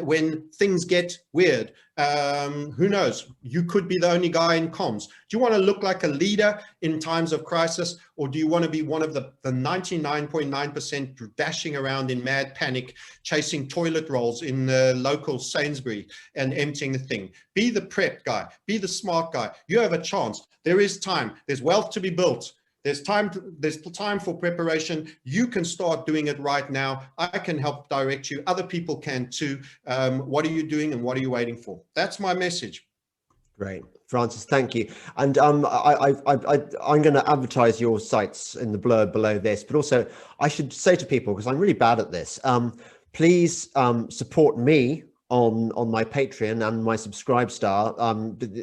when things get weird? Who knows? You could be the only guy in comms. Do you want to look like a leader in times of crisis, or do you want to be one of the 99.9% dashing around in mad panic, chasing toilet rolls in the local Sainsbury and emptying the thing? Be the prep guy. Be the smart guy. You have a chance. There is time. There's wealth to be built. There's time for preparation. You can start doing it right now. I can help direct you. Other people can too. What are you doing and what are you waiting for? That's my message. Great. Francis, thank you. And I'm going to advertise your sites in the blurb below this, but also I should say to people, because I'm really bad at this, please support me on my Patreon and my Subscribestar.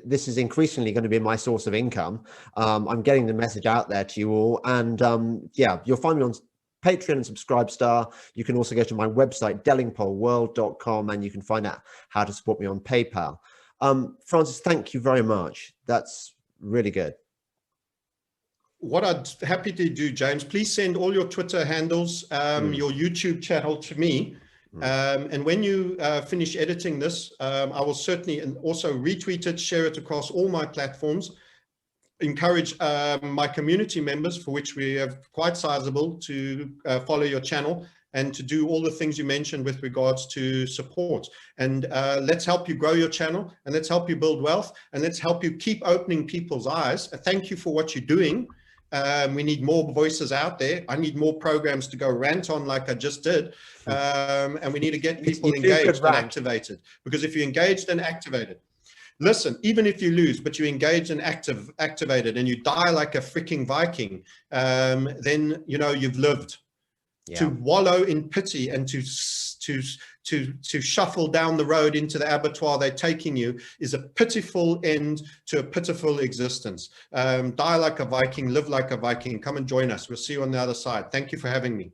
This is increasingly going to be my source of income. I'm getting the message out there to you all, and yeah, you'll find me on Patreon and Subscribestar. You can also go to my website, delingpoleworld.com, and you can find out how to support me on PayPal. Francis, thank you very much. That's really good. What I'd happy to do, James, please send all your Twitter handles, your YouTube channel to me. And when you finish editing this, I will certainly also retweet it, share it across all my platforms, encourage my community members, for which we have quite sizable, to follow your channel and to do all the things you mentioned with regards to support. And let's help you grow your channel, and let's help you build wealth, and let's help you keep opening people's eyes. Thank you for what you're doing. We need more voices out there. I need more programs to go rant on like I just did. And we need to get people engaged and activated. Because if you're engaged and activated, listen, even if you lose, but you engage and activated, and you die like a freaking Viking, then you know you've lived. Yeah. To wallow in pity and to shuffle down the road into the abattoir they're taking you is a pitiful end to a pitiful existence. Die like a Viking, live like a Viking. Come and join us. We'll see you on the other side. Thank you for having me.